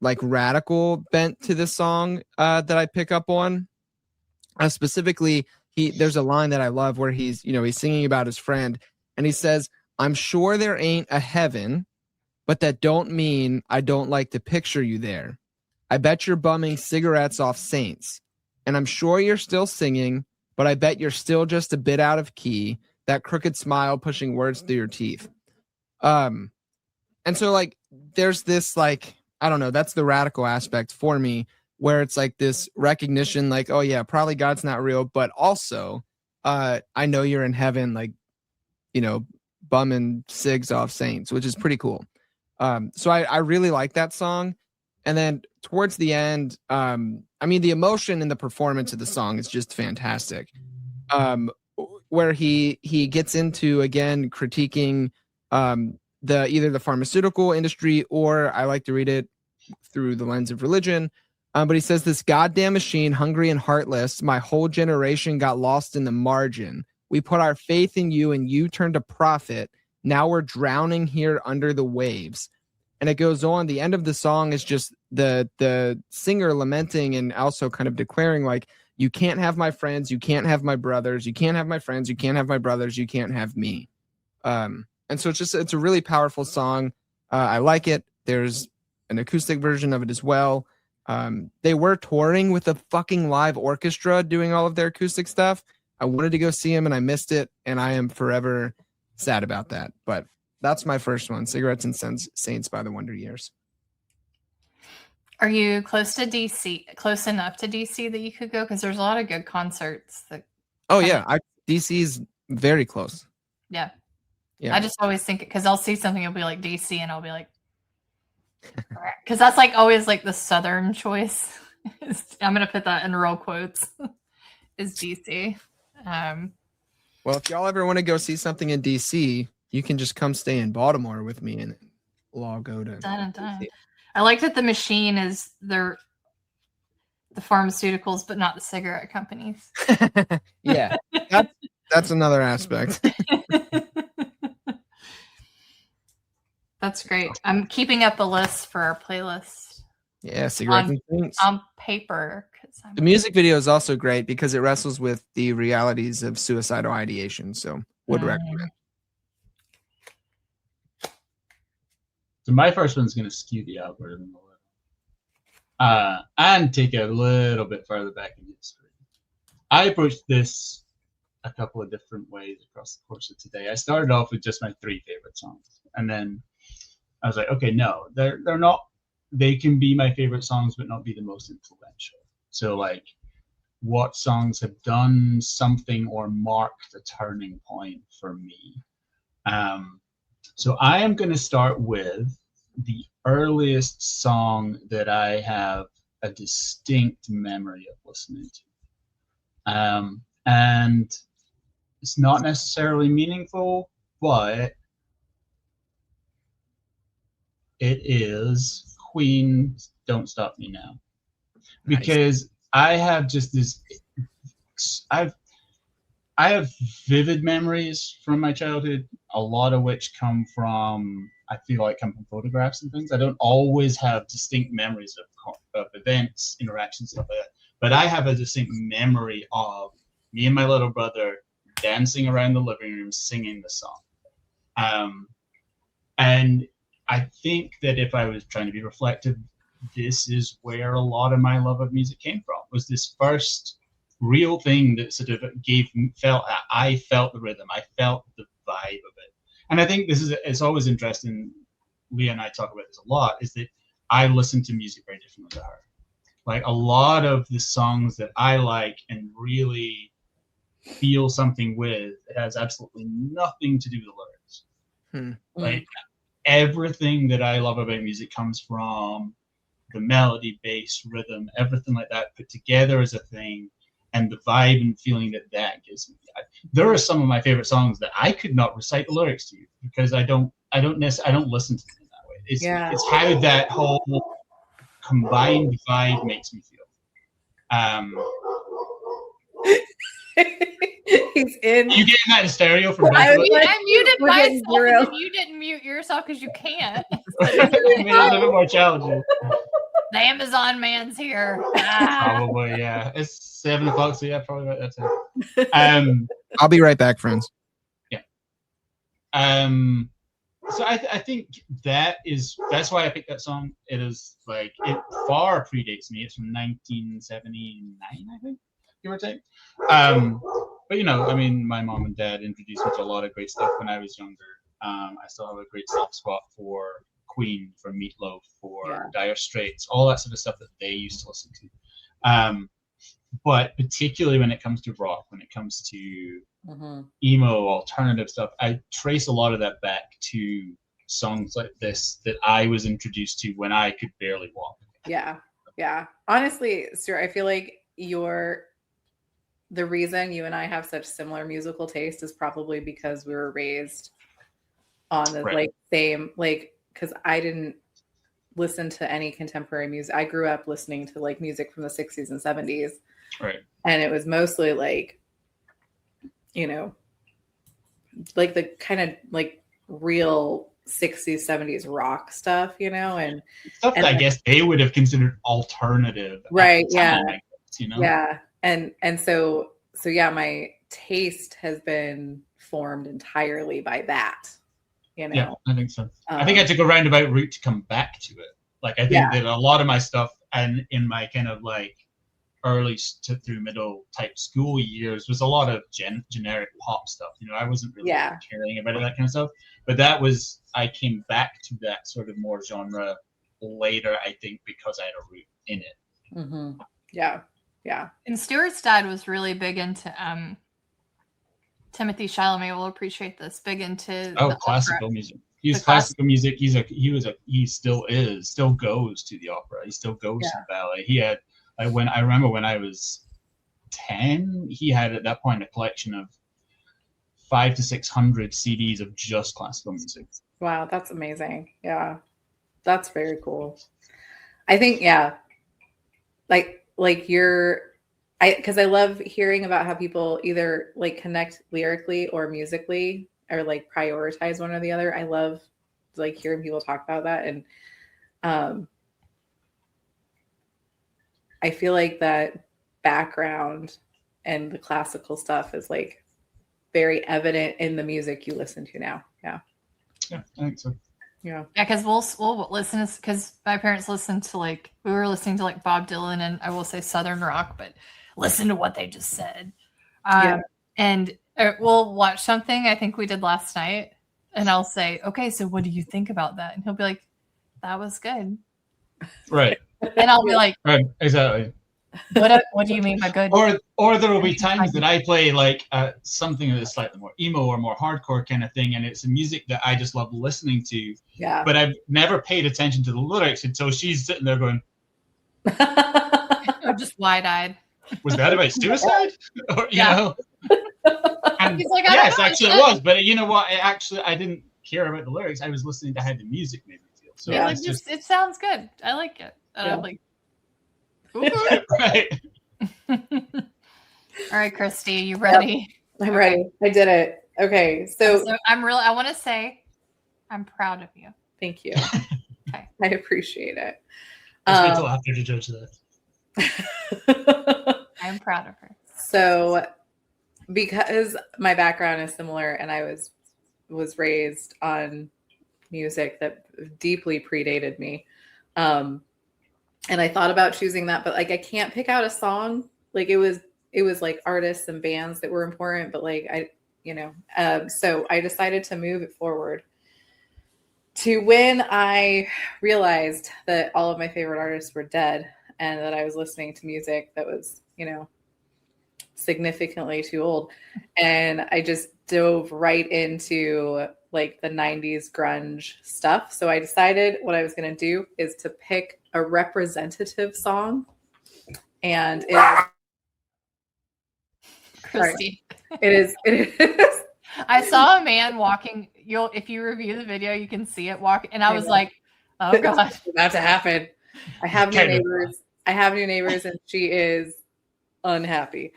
like radical bent to this song that I pick up on. Specifically, there's a line that I love where he's singing about his friend, and he says, "I'm sure there ain't a heaven, but that don't mean I don't like to picture you there. I bet you're bumming cigarettes off Saints, and I'm sure you're still singing, but I bet you're still just a bit out of key, that crooked smile pushing words through your teeth." And so like there's this like, I don't know, that's the radical aspect for me, where it's like this recognition like, oh yeah, probably God's not real, but also I know you're in heaven, like, bumming cigs off Saints, which is pretty cool. So I really like that song. And then towards the end, the emotion and the performance of the song is just fantastic. Where he gets into, again, critiquing either the pharmaceutical industry, or I like to read it through the lens of religion. But he says, "This goddamn machine, hungry and heartless, my whole generation got lost in the margin. We put our faith in you and you turned a profit. Now we're drowning here under the waves." And it goes on. The end of the song is just the singer lamenting and also kind of declaring like, you can't have my friends, you can't have my brothers, you can't have my friends, you can't have my brothers, you can't have me. And so it's a really powerful song. I like it. There's an acoustic version of it as well. They were touring with a fucking live orchestra doing all of their acoustic stuff. I wanted to go see him and I missed it, and I am forever sad about that. But that's my first one, Cigarettes and Saints by the Wonder Years. Are you close to DC? Close enough to DC that you could go? Because there's a lot of good concerts. DC's very close. Yeah. I just always think, because I'll see something, it'll be like DC, and I'll be like, because that's like always like the Southern choice. I'm gonna put that in real quotes. Is DC. Well, if y'all ever want to go see something in DC, you can just come stay in Baltimore with me, and we'll all go to. Dun. I like that the machine is the pharmaceuticals, but not the cigarette companies. Yeah, that's another aspect. That's great. I'm keeping up a list for our playlist. Yeah, Cigarettes and Saints on paper. The music video is also great because it wrestles with the realities of suicidal ideation. So would recommend. So my first one's going to skew the algorithm a little, and take it a little bit further back in history. I approached this a couple of different ways across the course of today. I started off with just my 3 favorite songs, and then I was like, okay, no, they're not. They can be my favorite songs, but not be the most influential. So, like, what songs have done something or marked a turning point for me? So I am going to start with the earliest song that I have a distinct memory of listening to. And it's not necessarily meaningful, but it is Queen's "Don't Stop Me Now." Because I have just this, I have vivid memories from my childhood, a lot of which come from photographs and things. I don't always have distinct memories of events, interactions, stuff like that. But I have a distinct memory of me and my little brother dancing around the living room, singing the song. And I think that if I was trying to be reflective, this is where a lot of my love of music came from, was this first real thing that sort of I felt the rhythm, I felt the vibe of it. And I think it's always interesting, Leah and I talk about this a lot, is that I listen to music very differently to her. Like, a lot of the songs that I like and really feel something with, it has absolutely nothing to do with the lyrics. Like, everything that I love about music comes from the melody, bass, rhythm, everything like that put together as a thing, and the vibe and feeling that gives me. There are some of my favorite songs that I could not recite the lyrics to because I don't listen to them that way. It's how that whole combined vibe makes me feel. He's in. You getting that in stereo from? I muted myself, and you didn't mute yourself because you can't. Made it a little bit more challenging. The Amazon man's here. Probably, yeah. It's 7 o'clock, so yeah, probably about that time. I'll be right back, friends. Yeah. So I think that's why I picked that song. It is like it far predates me. It's from 1979, I think, give or take. But you know, I mean, my mom and dad introduced me to a lot of great stuff when I was younger. I still have a great soft spot for Queen, for Meatloaf, for Dire Straits, all that sort of stuff that they used to listen to. But particularly when it comes to rock, when it comes to emo, alternative stuff, I trace a lot of that back to songs like this that I was introduced to when I could barely walk. Yeah. Honestly, Stuart, I feel like the reason you and I have such similar musical taste is probably because we were raised on the like same, like, because I didn't listen to any contemporary music. I grew up listening to like music from the 60s and 70s. Right. And it was mostly like, you know, like the kind of like real 60s, 70s rock stuff, you know, and stuff that I guess they would have considered alternative. Right. Time, I guess, you know? Yeah. And so yeah, my taste has been formed entirely by that, you know? Yeah, I think so. I think I took a roundabout route to come back to it. Like, I think that a lot of my stuff and in my kind of like early to through middle type school years was a lot of generic pop stuff. You know, I wasn't really caring about that kind of stuff. But I came back to that sort of more genre later, I think, because I had a root in it. Mm-hmm. Yeah. Yeah. And Stuart's dad was really big into Timothy Chalamet will appreciate this. Big into classical music. He's classical music. He still goes to the opera. He still goes to the ballet. He had I remember when I was 10, he had at that point a collection of 500 to 600 CDs of just classical music. Wow, that's amazing. Yeah, that's very cool. I think because I love hearing about how people either like connect lyrically or musically or like prioritize one or the other. I love like hearing people talk about that. And I feel like that background and the classical stuff is like very evident in the music you listen to now. Yeah. Yeah, I think so. Yeah. Yeah, because we'll listen to, because my parents listened to we were listening to like Bob Dylan and I will say Southern rock, but listen to what they just said. And we'll watch something I think we did last night and I'll say, okay, so what do you think about that? And he'll be like, that was good. Right. And I'll be like, right, exactly. What do you mean by good? Or there will be times that I play like something that is slightly more emo or more hardcore kind of thing, and it's a music that I just love listening to. Yeah. But I've never paid attention to the lyrics until she's sitting there going, just wide-eyed. Was that about suicide? Or, you know? And he's like, yes, actually it was. But you know what? I didn't care about the lyrics. I was listening to how the music made me feel. So yeah, it sounds good. I like it. I'm like, right. All right, Christy, you ready? I'm ready. I did it. Okay, so I want to say I'm proud of you. Thank you. Okay. I appreciate it. Let's wait till after to judge that. I'm proud of her. So, because my background is similar, and I was raised on music that deeply predated me, and I thought about choosing that, but like I can't pick out a song. Like it was like artists and bands that were important, but like so I decided to move it forward to when I realized that all of my favorite artists were dead and that I was listening to music that was, significantly too old. And I just dove right into like the 90s grunge stuff. So I decided what I was going to do is to pick a representative song. And Christy. It is. I saw a man walking. If you review the video, you can see it walk. And I was like, oh God. It's about to happen. I have new neighbors and she is unhappy.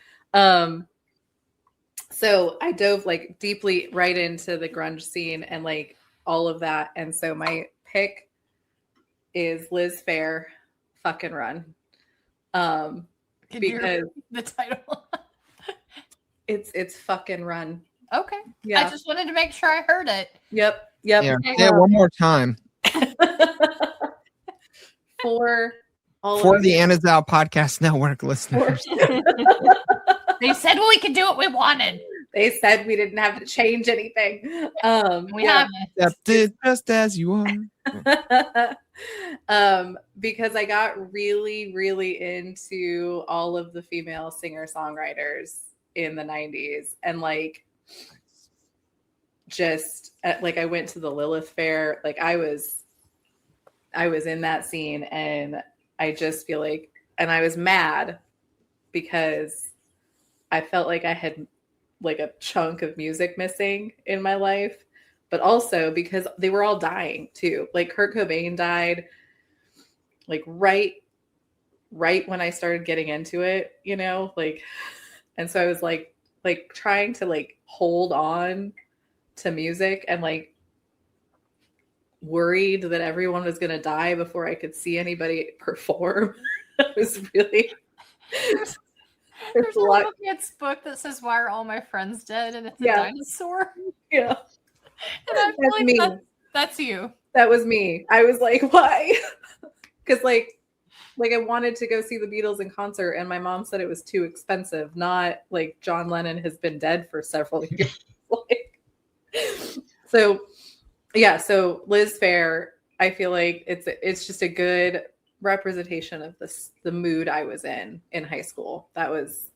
So I dove like deeply right into the grunge scene and like all of that. And so my pick is Liz Phair fucking run. Could you Because repeat the title? it's fucking run. Okay. Yeah. I just wanted to make sure I heard it. Yep. Yeah, say it one more time. For all For of the Anazao Podcast Network listeners. They said we could do what we wanted. They said we didn't have to change anything. We haven't. Accepted just as you are. Because I got really, really into all of the female singer-songwriters in the 90s. And like, just like I went to the Lilith Fair, like I was in that scene, and I just feel like, and I was mad because I felt like I had like a chunk of music missing in my life, but also because they were all dying too. Like Kurt Cobain died like right when I started getting into it, you know, like, and so I was like trying to like hold on to music and like worried that everyone was going to die before I could see anybody perform. It was really There's a little kid's book that says "Why Are All My Friends Dead?" and it's a dinosaur. Yeah, and I feel like me. That's you. That was me. I was like, why? Because like I wanted to go see the Beatles in concert, and my mom said it was too expensive. Not like John Lennon has been dead for several years. So Liz Phair, I feel like it's just a good representation of the mood I was in high school. That was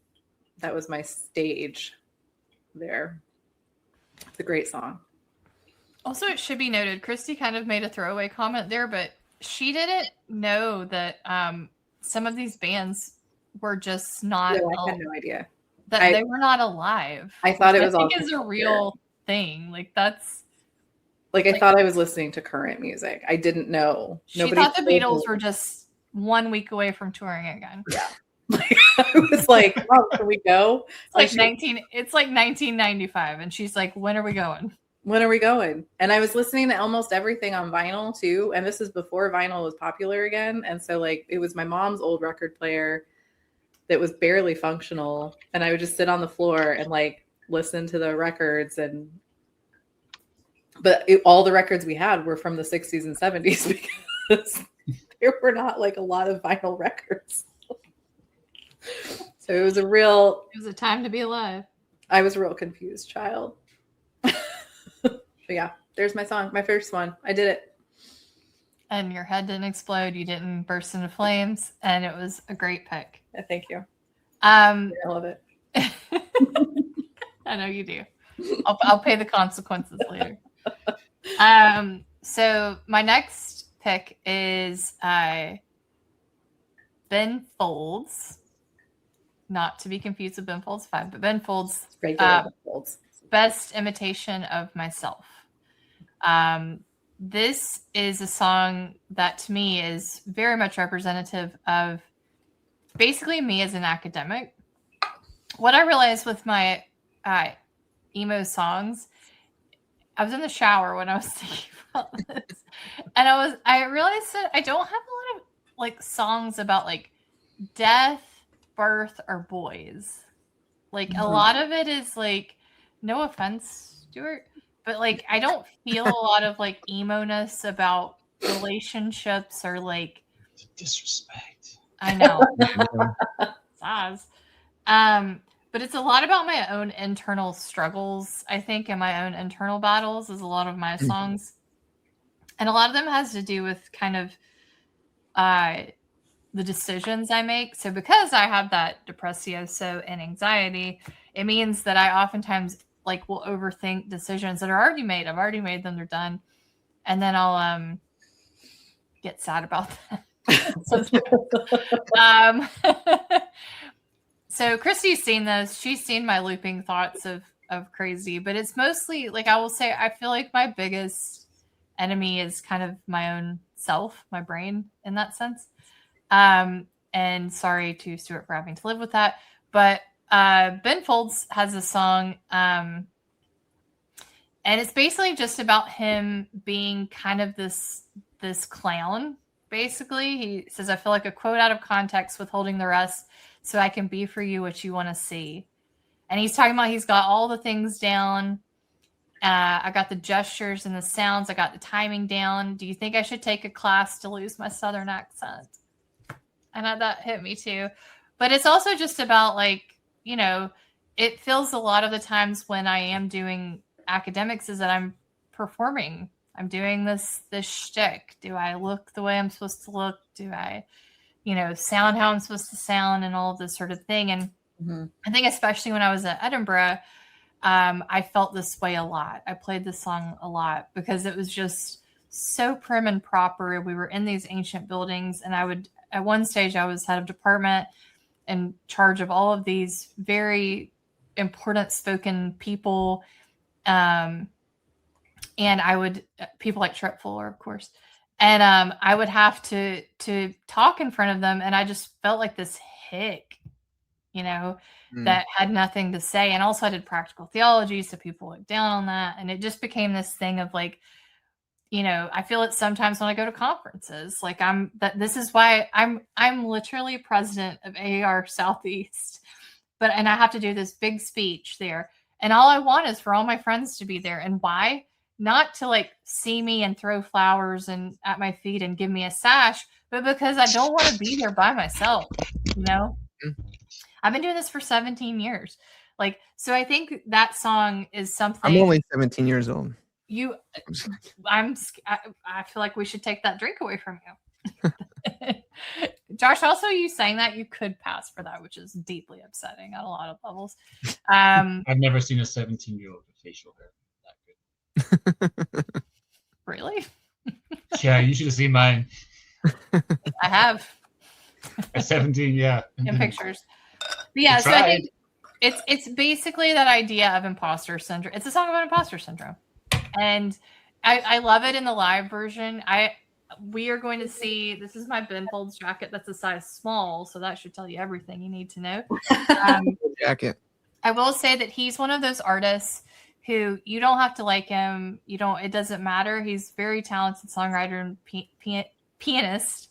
my stage there. It's a great song. Also, it should be noted, Christy kind of made a throwaway comment there, but she didn't know that some of these bands were just not. No, I had no idea that they were not alive. I thought it was all. I think is a real thing. Like that's. Like I thought I was listening to current music. I didn't know. She thought the Beatles were just 1 week away from touring again. Yeah. I was like, oh, can we go? It's like 1995. And she's like, when are we going? When are we going? And I was listening to almost everything on vinyl too. And this is before vinyl was popular again. And so like it was my mom's old record player that was barely functional. And I would just sit on the floor and like listen to the records but all the records we had were from the 60s and 70s because there were not like a lot of vinyl records. So it was a time to be alive. I was a real confused child. But yeah, there's my song, my first one. I did it. And your head didn't explode. You didn't burst into flames. And it was a great pick. Yeah, thank you. I love it. I know you do. I'll pay the consequences later. So my next pick is Ben Folds, not to be confused with Ben Folds 5, but Ben Folds, Ben Folds. Best Imitation of Myself. This is a song that to me is very much representative of basically me as an academic. What I realized with my emo songs, I was in the shower when I was thinking about this, and I realized that I don't have a lot of like songs about like death, birth, or boys. Like a lot of it is like, no offense, Stuart, but like I don't feel a lot of like emo-ness about relationships or like disrespect. I know. Saz. But it's a lot about my own internal struggles, I think, and my own internal battles is a lot of my songs. And a lot of them has to do with kind of the decisions I make. So because I have that depressioso and anxiety, it means that I oftentimes like will overthink decisions that are already made. I've already made them, they're done. And then I'll get sad about that. So Christy's seen this. She's seen my looping thoughts of crazy, but it's mostly like, I will say, I feel like my biggest enemy is kind of my own self, my brain in that sense. And sorry to Stuart for having to live with that. But Ben Folds has a song, and it's basically just about him being kind of this clown basically, he says, I feel like a quote out of context withholding the rest so I can be for you what you want to see. And he's talking about he's got all the things down. I got the gestures and the sounds. I got the timing down. Do you think I should take a class to lose my Southern accent? And that hit me too. But it's also just about like, you know, it feels a lot of the times when I am doing academics is that I'm performing. I'm doing this shtick. Do I look the way I'm supposed to look? Do I, you know, sound how I'm supposed to sound and all of this sort of thing? And I think especially when I was at Edinburgh, I felt this way a lot. I played this song a lot because it was just so prim and proper. We were in these ancient buildings, and at one stage I was head of department in charge of all of these very important spoken people. And people like Trip Fuller, of course. And I would have to talk in front of them, and I just felt like this hick, you know, that had nothing to say. And also I did practical theology, so people looked down on that. And it just became this thing of like, you know, I feel it sometimes when I go to conferences. Like this is why I'm literally president of AAR Southeast, and I have to do this big speech there. And all I want is for all my friends to be there. And why? Not to like see me and throw flowers and at my feet and give me a sash, but because I don't want to be there by myself, you know? I've been doing this for 17 years. Like, so I think that song is something. I'm only 17 years old. I feel like we should take that drink away from you. Josh, also you saying that you could pass for that, which is deeply upsetting on a lot of levels. I've never seen a 17-year-old with facial hair that good. Really? Yeah, you should have seen mine. I have. At 17, yeah. In pictures. But yeah, so I think it's basically that idea of imposter syndrome. It's a song about imposter syndrome. And I love it in the live version. We are going to see, this is my Ben Folds jacket that's a size small, so that should tell you everything you need to know. Jacket. I will say that he's one of those artists who you don't have to like him. It doesn't matter. He's very talented songwriter and pianist.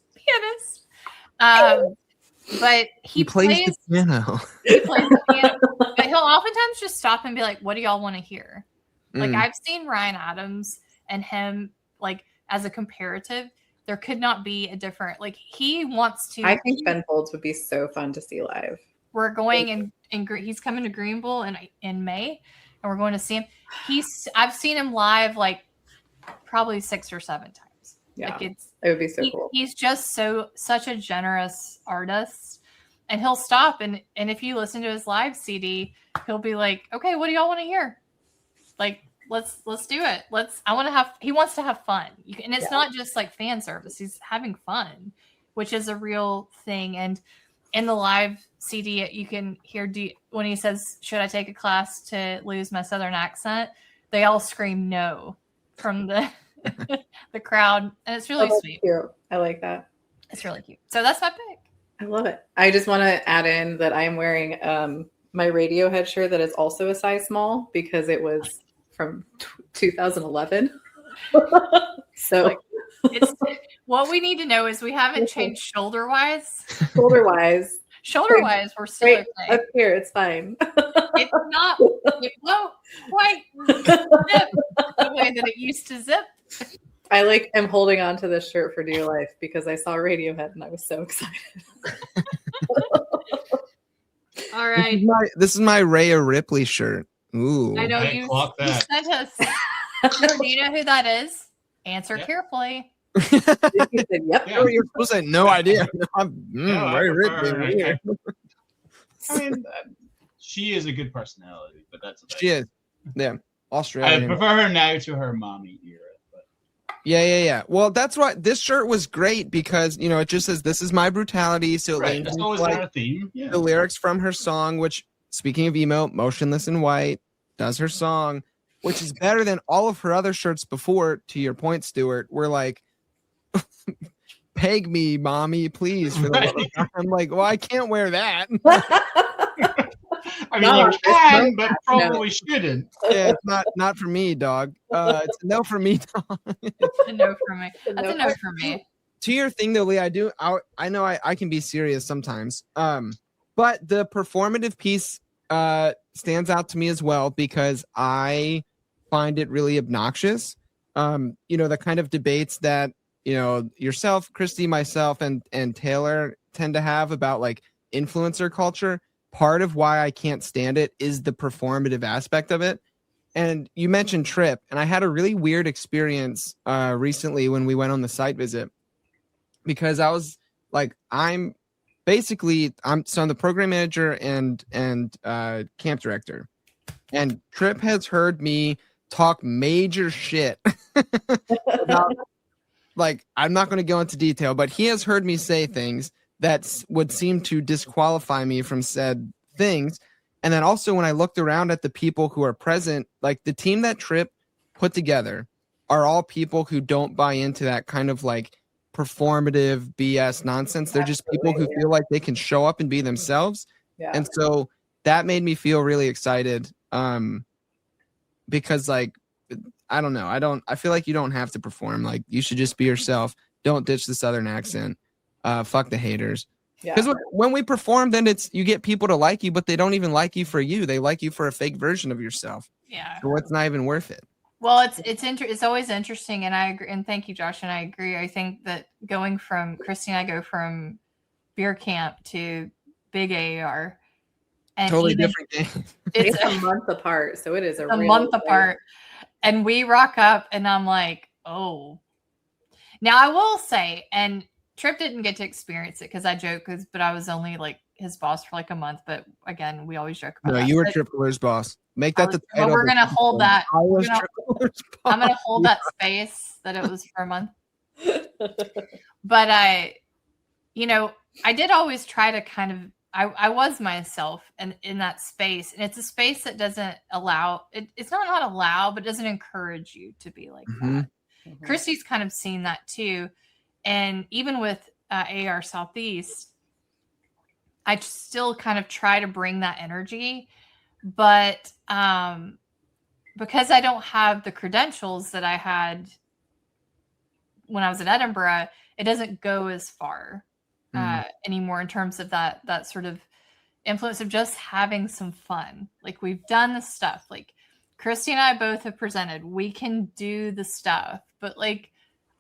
But he plays the piano. He plays the piano. But he'll oftentimes just stop and be like, what do y'all want to hear? Like I've seen Ryan Adams and him like as a comparative. There could not be a different, like he wants to. I think Ben Folds would be so fun to see live. We're going he's coming to Greenville in May, and we're going to see him. I've seen him live like probably 6 or 7 times. Yeah, like it would be so cool. He's just such a generous artist, and he'll stop and if you listen to his live CD, he'll be like, okay, what do y'all want to hear? Like, let's do it. He wants to have fun. And it's not just like fan service. He's having fun, which is a real thing. And in the live CD, you can hear when he says, should I take a class to lose my Southern accent? They all scream no from the crowd. And it's really sweet. Cute. I like that. It's really cute. So that's my pick. I love it. I just want to add in that I am wearing my Radiohead shirt that is also a size small because it was from 2011. So like, it's what we need to know is we haven't changed shoulder wise. Shoulder wise, we're still right up here. It's fine. It won't quite zip the way that it used to zip. I am holding on to this shirt for dear life because I saw Radiohead and I was so excited. All right. This is my Rhea Ripley shirt. Ooh. I know you sent us. Do you know who that is? Answer carefully. You said, yep. Yeah, you're supposed to have no idea. Rhea Ripley. I mean, she is a good personality, but that's about she is. Yeah. Australian. I prefer her now to her mommy era. Yeah. Well, that's why this shirt was great because it just says "This is my brutality." So that's always like a theme. Yeah. The lyrics from her song, which speaking of emo, "Motionless in White" does her song, which is better than all of her other shirts before. To your point, Stuart, we're like, "Peg me, mommy, please." For the I'm like, well, I can't wear that. I mean, you can, but probably shouldn't. Yeah, it's not for me, dog. It's a no for me, dog. It's a no for me. That's a no for me. to your thing though, Lee, I know I can be serious sometimes. But the performative piece stands out to me as well because I find it really obnoxious. The kind of debates that yourself, Christy, myself, and Taylor tend to have about like influencer culture. Part of why I can't stand it is the performative aspect of it. And you mentioned Trip, and I had a really weird experience recently when we went on the site visit because I was like, I'm the program manager and camp director, and Trip has heard me talk major shit about, like, I'm not going to go into detail, but he has heard me say things that would seem to disqualify me from said things. And then also when I looked around at the people who are present, like the team that Trip put together are all people who don't buy into that kind of like performative BS nonsense. They're just people who feel like they can show up and be themselves. Yeah. And so that made me feel really excited. Because like, I don't know. I feel like you don't have to perform. Like you should just be yourself. Don't ditch the Southern accent. Fuck the haters. Because when we perform, then you get people to like you, but they don't even like you for you. They like you for a fake version of yourself. Yeah. So it's not even worth it. Well, it's always interesting, and I agree. And thank you, Josh. And I agree. I think that Christy and I go from beer camp to big AAR, and totally different game. It's a month apart, so it is a month apart. And we rock up, and I'm like, oh. Now I will say, and Trip didn't get to experience it because I joke, but I was only like his boss for like a month. But again, we always joke about that. No, you were Trip Fuller's boss. Make that the title. But we're gonna hold that. I was Trip Fuller's boss. I'm gonna hold that space that it was for a month. But I did always try to kind of. I was myself and in that space, and it's a space that doesn't allow it. It's not allow, but doesn't encourage you to be like that. Mm-hmm. Christy's kind of seen that too. And even with AR Southeast, I still kind of try to bring that energy. But because I don't have the credentials that I had when I was at Edinburgh, it doesn't go as far anymore in terms of that sort of influence of just having some fun. Like we've done the stuff. Like Christy and I both have presented. We can do the stuff. But like,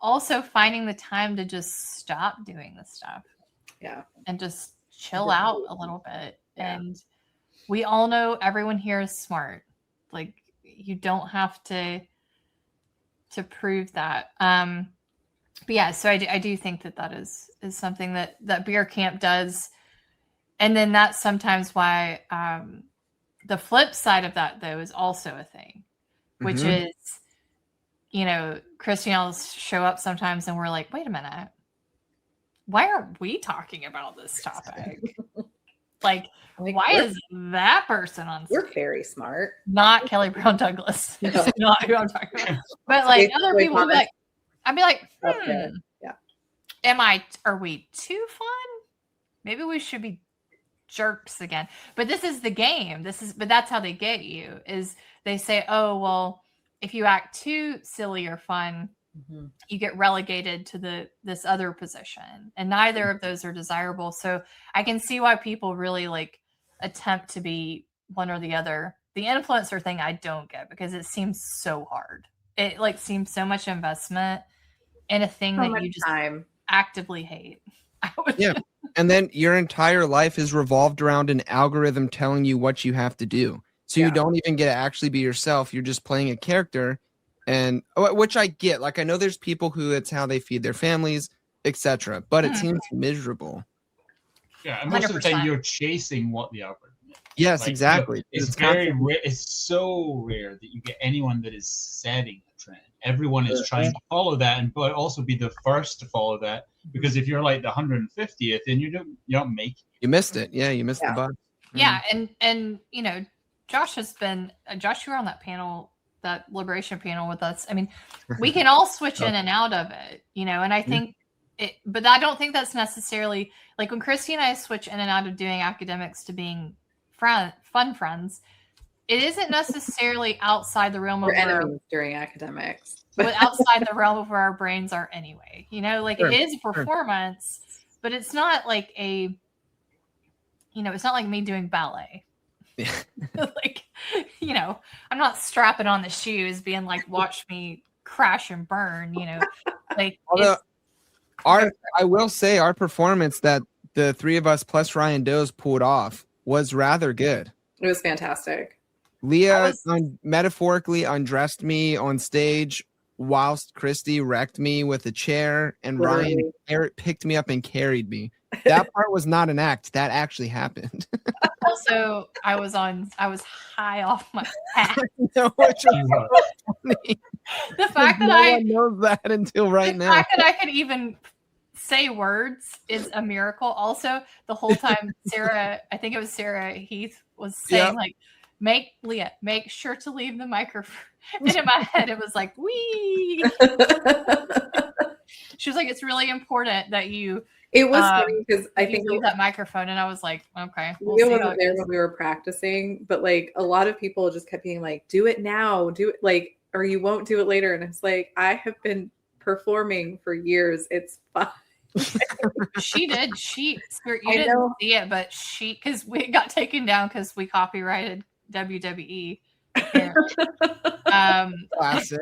also finding the time to just stop doing the stuff. Yeah. And just chill out a little bit. Yeah. And we all know everyone here is smart. Like you don't have to prove that. But yeah, so I do think that is something that beer camp does. And then that's sometimes why the flip side of that though is also a thing, which is, Christy and I'll show up sometimes and we're like, wait a minute, why aren't we talking about this topic? like why is that person on stage? We're very smart. Not Kelly Brown Douglas. No. Not who I'm talking about. But like other people would be like, I'd be like, yeah. Are we too fun? Maybe we should be jerks again. But this is the game. But that's how they get you is they say, oh, well, if you act too silly or fun, you get relegated to this other position, and neither of those are desirable. So I can see why people really like attempt to be one or the other. The influencer thing I don't get because it seems so hard. It like seems so much investment in a thing that you just actively hate. Yeah. And then your entire life is revolved around an algorithm telling you what you have to do. So you don't even get to actually be yourself. You're just playing a character, and which I get. Like I know there's people who it's how they feed their families, etc. But it seems miserable. Yeah, and most 100%. Of the time you're chasing what the algorithm is. Yes, like, exactly. It's very rare. It's so rare that you get anyone that is setting a trend. Everyone is trying to follow that, but also be the first to follow that. Because if you're like the 150th, then you don't make it. You missed it. Yeah, you missed the bus. Yeah, and Josh you were on that panel, that liberation panel with us. I mean, we can all switch in and out of it, and I think but I don't think that's necessarily like when Christy and I switch in and out of doing academics to being fun friends, it isn't necessarily outside the realm of enemies during academics. outside the realm of where our brains are anyway. You know, like Sure, it is a performance, but it's not like it's not like me doing ballet. Yeah. Like, I'm not strapping on the shoes being like, watch me crash and burn, like. Although I will say our performance that the three of us plus Ryan Doe's pulled off was rather good. It was fantastic. Leah metaphorically undressed me on stage whilst Christy wrecked me with a chair, and Literally. Ryan picked me up and carried me. That part was not an act. That actually happened. Also, I was high off my hat. No, which is so funny. The fact that no one knows that until right the now. fact that I could even say words is a miracle. Also, the whole time I think it was Sarah Heath was saying like, make sure to leave the microphone. And in my head, it was like, wee. She was like, it's really important that you. It was funny because I think leave that microphone, and I was like, okay. Leah wasn't there when we were practicing, but like a lot of people just kept being like, do it now, do it like, or you won't do it later. And it's like, I have been performing for years. It's fine. She did. You didn't see it, but because we got taken down because we copyrighted WWE. Classic.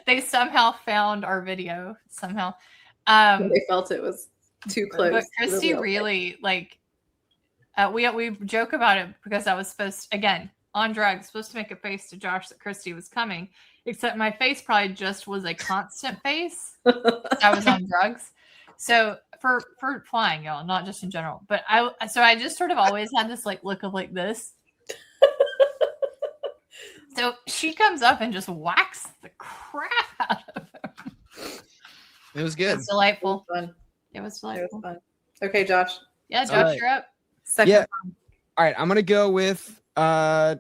they somehow found our video somehow. They felt it was too close. But Christy really like. We joke about it because I was supposed on drugs, supposed to make a face to Josh that Christy was coming, except my face probably just was a constant face. I was on drugs. So for flying, y'all, not just in general. But I just sort of always had this like look of like this. So she comes up and just whacks the crap out of him. It was good. It was delightful. It was fun. Okay, Josh. Yeah, Josh, you're up. Second song. All right, I'm gonna go with a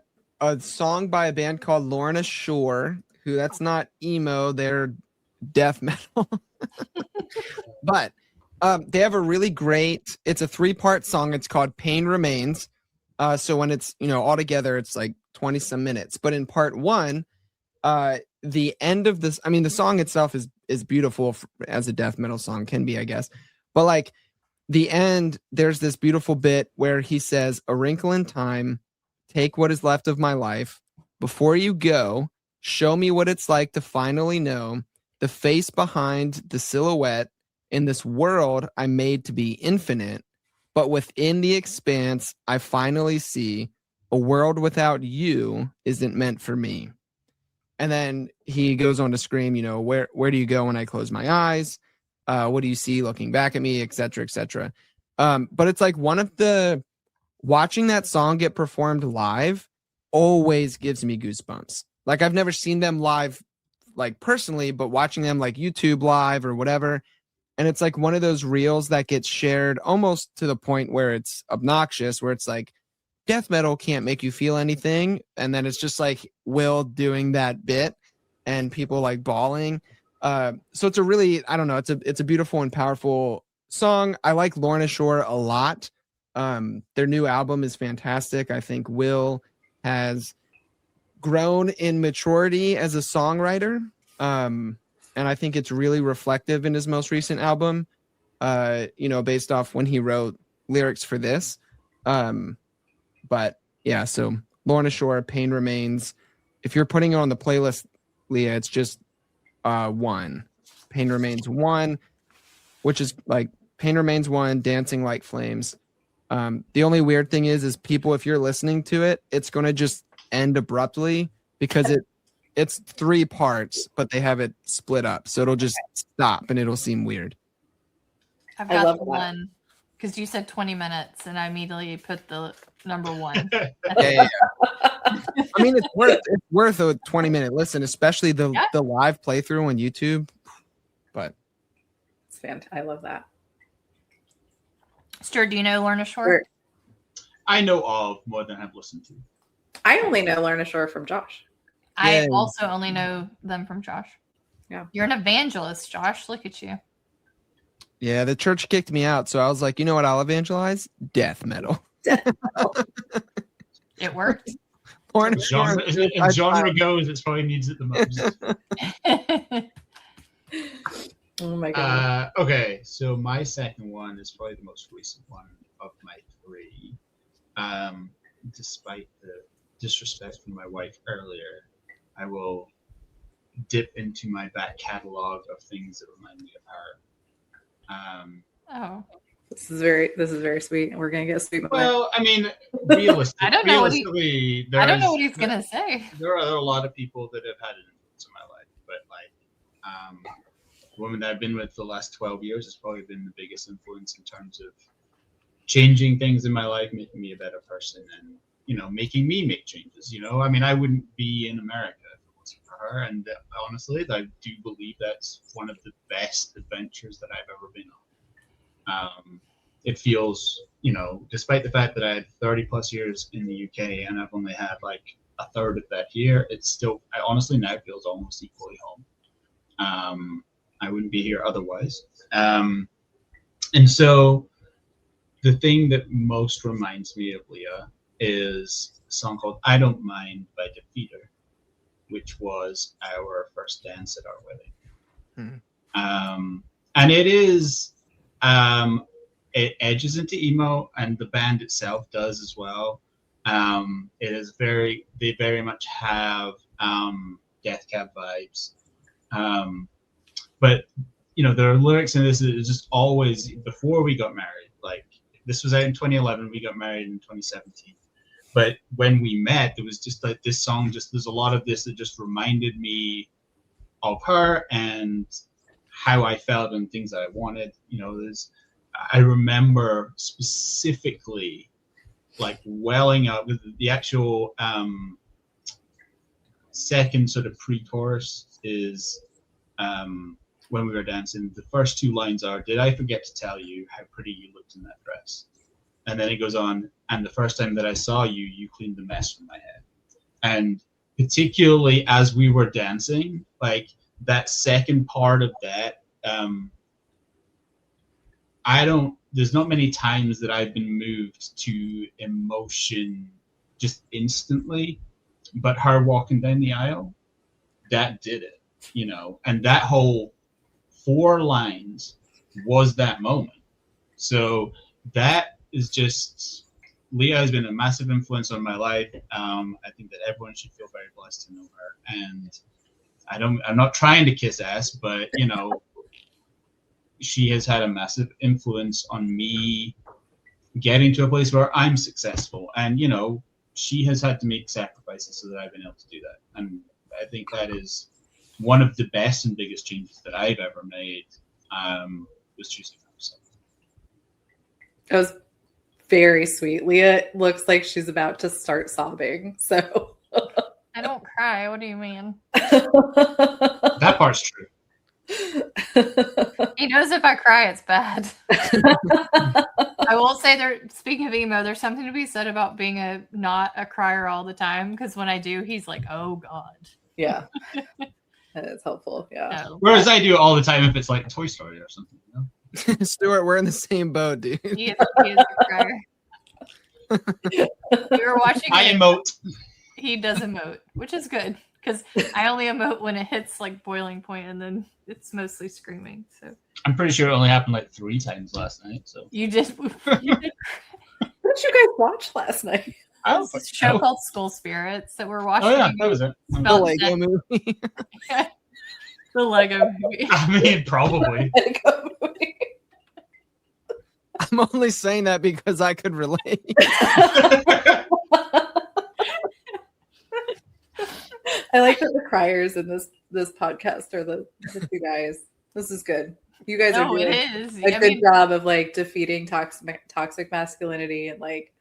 song by a band called Lorna Shore, who that's not emo, they're death metal. But they have a really great, it's a 3-part song. It's called Pain Remains. So when it's, all together, it's like 20 some minutes. But in part 1, the end of this, the song itself is beautiful as a death metal song can be, I guess. But like the end, there's this beautiful bit where he says, "A wrinkle in time, take what is left of my life. Before you go, show me what it's like to finally know the face behind the silhouette in this world I made to be infinite. But within the expanse, I finally see a world without you isn't meant for me." And then he goes on to scream, where do you go when I close my eyes? What do you see looking back at me, et cetera, et cetera. But it's like watching that song get performed live always gives me goosebumps. Like I've never seen them live, like personally, but watching them like YouTube live or whatever. And it's like one of those reels that gets shared almost to the point where it's obnoxious, where it's like, death metal can't make you feel anything. And then it's just like Will doing that bit and people like bawling. So it's a really, I don't know, it's a beautiful and powerful song. I like Lorna Shore a lot. Their new album is fantastic. I think Will has grown in maturity as a songwriter. And I think it's really reflective in his most recent album, based off when he wrote lyrics for this. But yeah, so Lorna Shore, Pain Remains. If you're putting it on the playlist, Leah, it's just 1. Pain Remains 1, which is like Pain Remains 1, Dancing Like Flames. The only weird thing is people, if you're listening to it, it's going to just end abruptly because it's 3 parts, but they have it split up. So it'll just stop and it'll seem weird. I've got the one because you said 20 minutes and I immediately put the number 1. Yeah. I mean, it's worth a 20-minute listen, especially the live playthrough on YouTube. But it's fantastic. I love that. Stuart, do you know Lorna Shore? I know of more than I've listened to. I only know Lorna Shore from Josh. I also only know them from Josh. Yeah. You're an evangelist, Josh. Look at you. Yeah, the church kicked me out. So I was like, you know what? I'll evangelize death metal. It worked. Porn. If genre goes, it probably needs it the most. Oh my god. Okay, so my second one is probably the most recent one of my three. Despite the disrespect from my wife earlier, I will dip into my back catalog of things that remind me of her. Oh. This is very sweet. We're gonna get sweet. Well, I mean, realistically, I don't know what he's gonna say. There are a lot of people that have had an influence in my life, but like, the woman that I've been with for the last 12 years has probably been the biggest influence in terms of changing things in my life, making me a better person, and making me make changes. I mean, I wouldn't be in America if it wasn't for her, and honestly, I do believe that's one of the best adventures that I've ever been on. It feels, despite the fact that I had 30 plus years in the UK and I've only had like a third of that here, it's still, I honestly now feels almost equally home. I wouldn't be here otherwise. And so the thing that most reminds me of Leah is a song called I Don't Mind by Defeater, which was our first dance at our wedding. Mm-hmm. And it is, it edges into emo, and the band itself does as well. It is they very much have Death Cab vibes. But there are lyrics in this that is just always, before we got married, like this was out in 2011, we got married in 2017. But when we met, there was just like this song, there's a lot of this that just reminded me of her and how I felt and things that I wanted. I remember specifically like welling up with the actual second sort of pre-chorus is when we were dancing. The first two lines are, "Did I forget to tell you how pretty you looked in that dress?" And then it goes on, "And the first time that I saw you, you cleaned the mess from my head." And particularly as we were dancing, like that second part of that, there's not many times that I've been moved to emotion just instantly, but her walking down the aisle, that did it, and that whole 4 lines was that moment. So that is just, Leah has been a massive influence on my life. I think that everyone should feel very blessed to know her. And I'm not trying to kiss ass, but she has had a massive influence on me getting to a place where I'm successful. And, she has had to make sacrifices so that I've been able to do that. And I think that is one of the best and biggest changes that I've ever made, was choosing myself. That was very sweet. Leah looks like she's about to start sobbing. So I don't cry. What do you mean? That part's true. He knows if I cry, it's bad. I will say, speaking of emo, there's something to be said about being not a crier all the time, because when I do, he's like, "Oh God." Yeah. That is helpful. Yeah. So, Whereas I do it all the time if it's like Toy Story or something. Stuart, we're in the same boat, dude. he is a crier. We were watching. I emote. He does emote, which is good, because I only emote when it hits like boiling point, and then it's mostly screaming. So I'm pretty sure it only happened like 3 times last night. So you did. What did you guys watch last night? It's a show called School Spirits that we're watching. Oh yeah, that was it. The Lego movie. The Lego movie. I mean, probably. I'm only saying that because I could relate. I like that the criers in this podcast are the 2 guys. This is good. You guys are doing a good job of like defeating toxic masculinity and like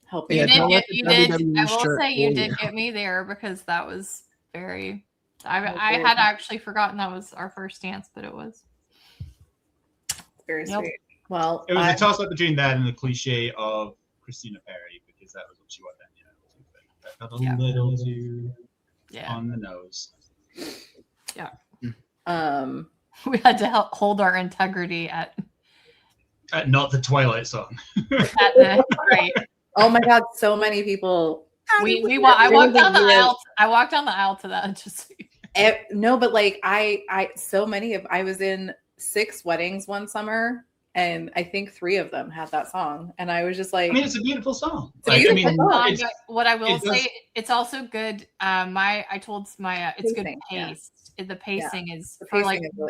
helping. You did. I will say you did get me there, because that was very. I had actually forgotten that was our first dance, but it was very sweet. Well, it was a toss up between that and the cliche of Christina Perri, because that was what she wanted. That felt a little too on the nose. Yeah. We had to hold our integrity at not the Twilight song. Right. Oh my God, so many people I walked down the aisle. I walked down the aisle to that. Just no, but like I was in 6 weddings one summer, and I think 3 of them had that song, and I was just like, I mean, it's a beautiful song. What I will say, it's also good. I told Maya, it's good pace. Yeah. The pacing is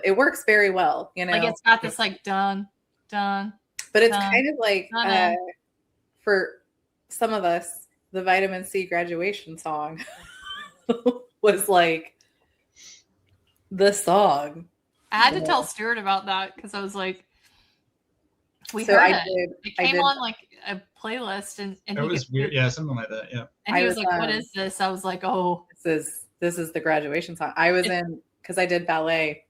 it works very well. You know, like it's got this like dun. But it's kind of like for some of us, the Vitamin C graduation song was like the song. I had to tell Stuart about that because I was like, it came on like a playlist and it was weird. Yeah, something like that. Yeah. And he was like, what is this? I was like, oh, this is the graduation song. I was in, because I did ballet,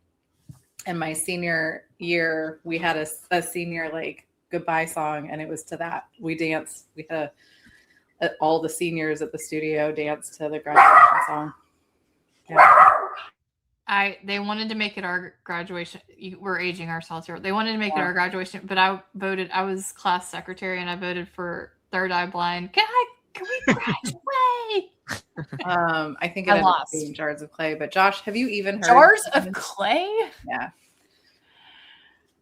and my senior year we had a senior like goodbye song, and it was to that. We danced. We had all the seniors at the studio danced to the graduation song. Yeah. They wanted to make it our graduation. We're aging ourselves here. They wanted to make it our graduation, but I was class secretary, and I voted for Third Eye Blind. Can we graduate? I think it ended up being Jars of Clay. But Josh, have you even heard Jars of Clay? Yeah.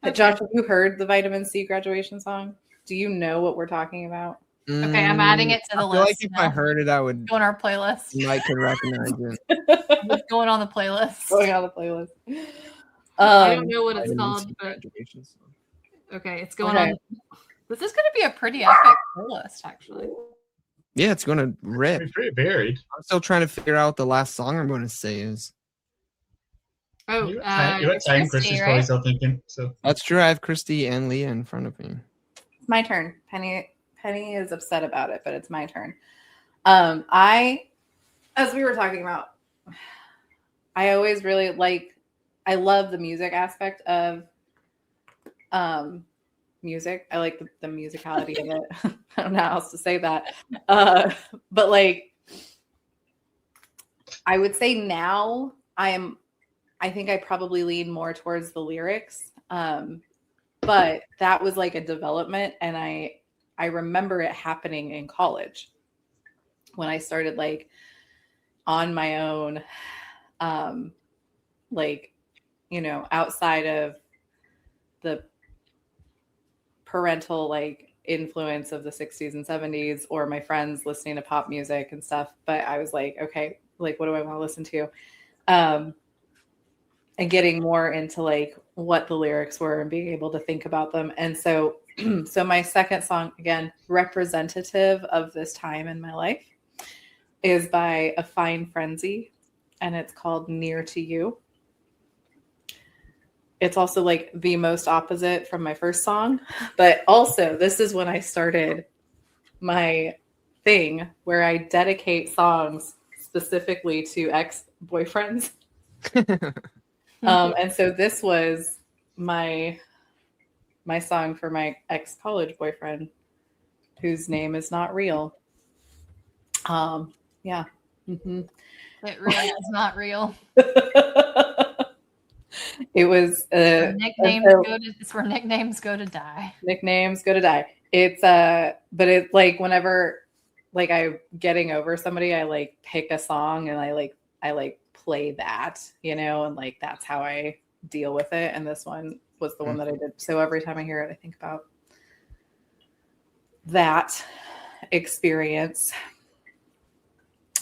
Okay. Josh, have you heard the Vitamin C graduation song? Do you know what we're talking about? Okay, I'm adding it to the list. I feel like if I heard it, I would go on our playlist. You might could recognize it. It's going on the playlist. Going on the playlist. I don't know what it's called, but okay, it's going on. This is going to be a pretty epic playlist, actually. Yeah, it's going to rip. It's pretty varied. I'm still trying to figure out what the last song I'm going to say is. Oh, you got time. Christy's probably still thinking. So that's true. I have Christy and Leah in front of me. It's my turn. Penny is upset about it, but it's my turn. As we were talking about, I always really I love the music aspect of music. I like the musicality of it. I don't know how else to say that. But like, I would say now I think I probably lean more towards the lyrics. But that was like a development, and I remember it happening in college when I started like on my own, outside of the parental like influence of the 60s and 70s or my friends listening to pop music and stuff. But I was like, okay, like, what do I want to listen to? And getting more into like what the lyrics were and being able to think about them. And so my second song, again, representative of this time in my life, is by A Fine Frenzy, and it's called Near to You. It's also like the most opposite from my first song, but also this is when I started my thing where I dedicate songs specifically to ex-boyfriends. And so this was my song for my ex-college boyfriend, whose name is not real. Yeah. Mm-hmm. It really is not real. It was it's where nicknames go to die. Nicknames go to die. It's but it's like whenever like I'm getting over somebody, I like pick a song and I play that, and like that's how I deal with it. And this one was the one that I did. So every time I hear it, I think about that experience.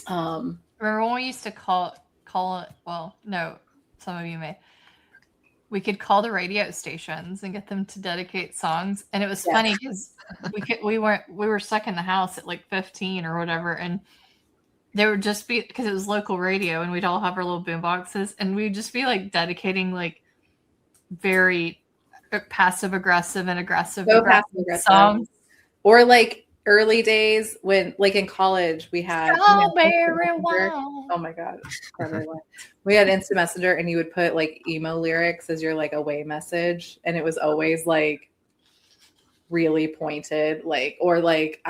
Remember when we used to call it? Well, no, some of you may. We could call the radio stations and get them to dedicate songs, and it was funny because we were stuck in the house at like 15 or whatever, and there would just be, because it was local radio, and we'd all have our little boom boxes, and we'd just be like dedicating like very passive aggressive and aggressive songs, or like early days when like in college we had Strawberry Wine. Oh my god, we had Instant Messenger, and you would put like emo lyrics as your like away message, and it was always like really pointed, like, or like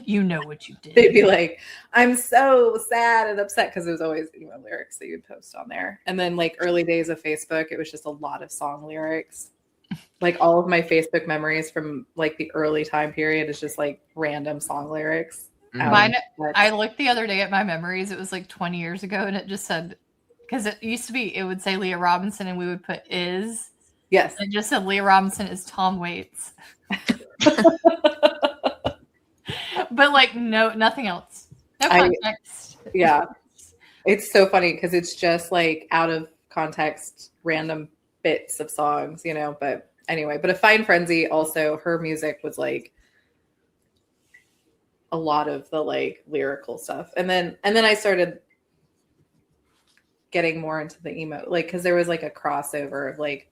you know what you did. They'd be like, I'm so sad and upset, because it was always emo lyrics that you'd post on there. And then like early days of Facebook, it was just a lot of song lyrics. Like all of my Facebook memories from like the early time period is just like random song lyrics. Mine, I looked the other day at my memories. It was like 20 years ago, and it just said, because it used to be, it would say Leah Robinson, and we would put is. Yes. It just said Leah Robinson is Tom Waits. But like, no, nothing else. No context. Yeah. It's so funny because it's just like out of context, random bits of songs, you know, but anyway, but A Fine Frenzy also, her music was like a lot of the like lyrical stuff. And then I started getting more into the emo, like, cause there was like a crossover of like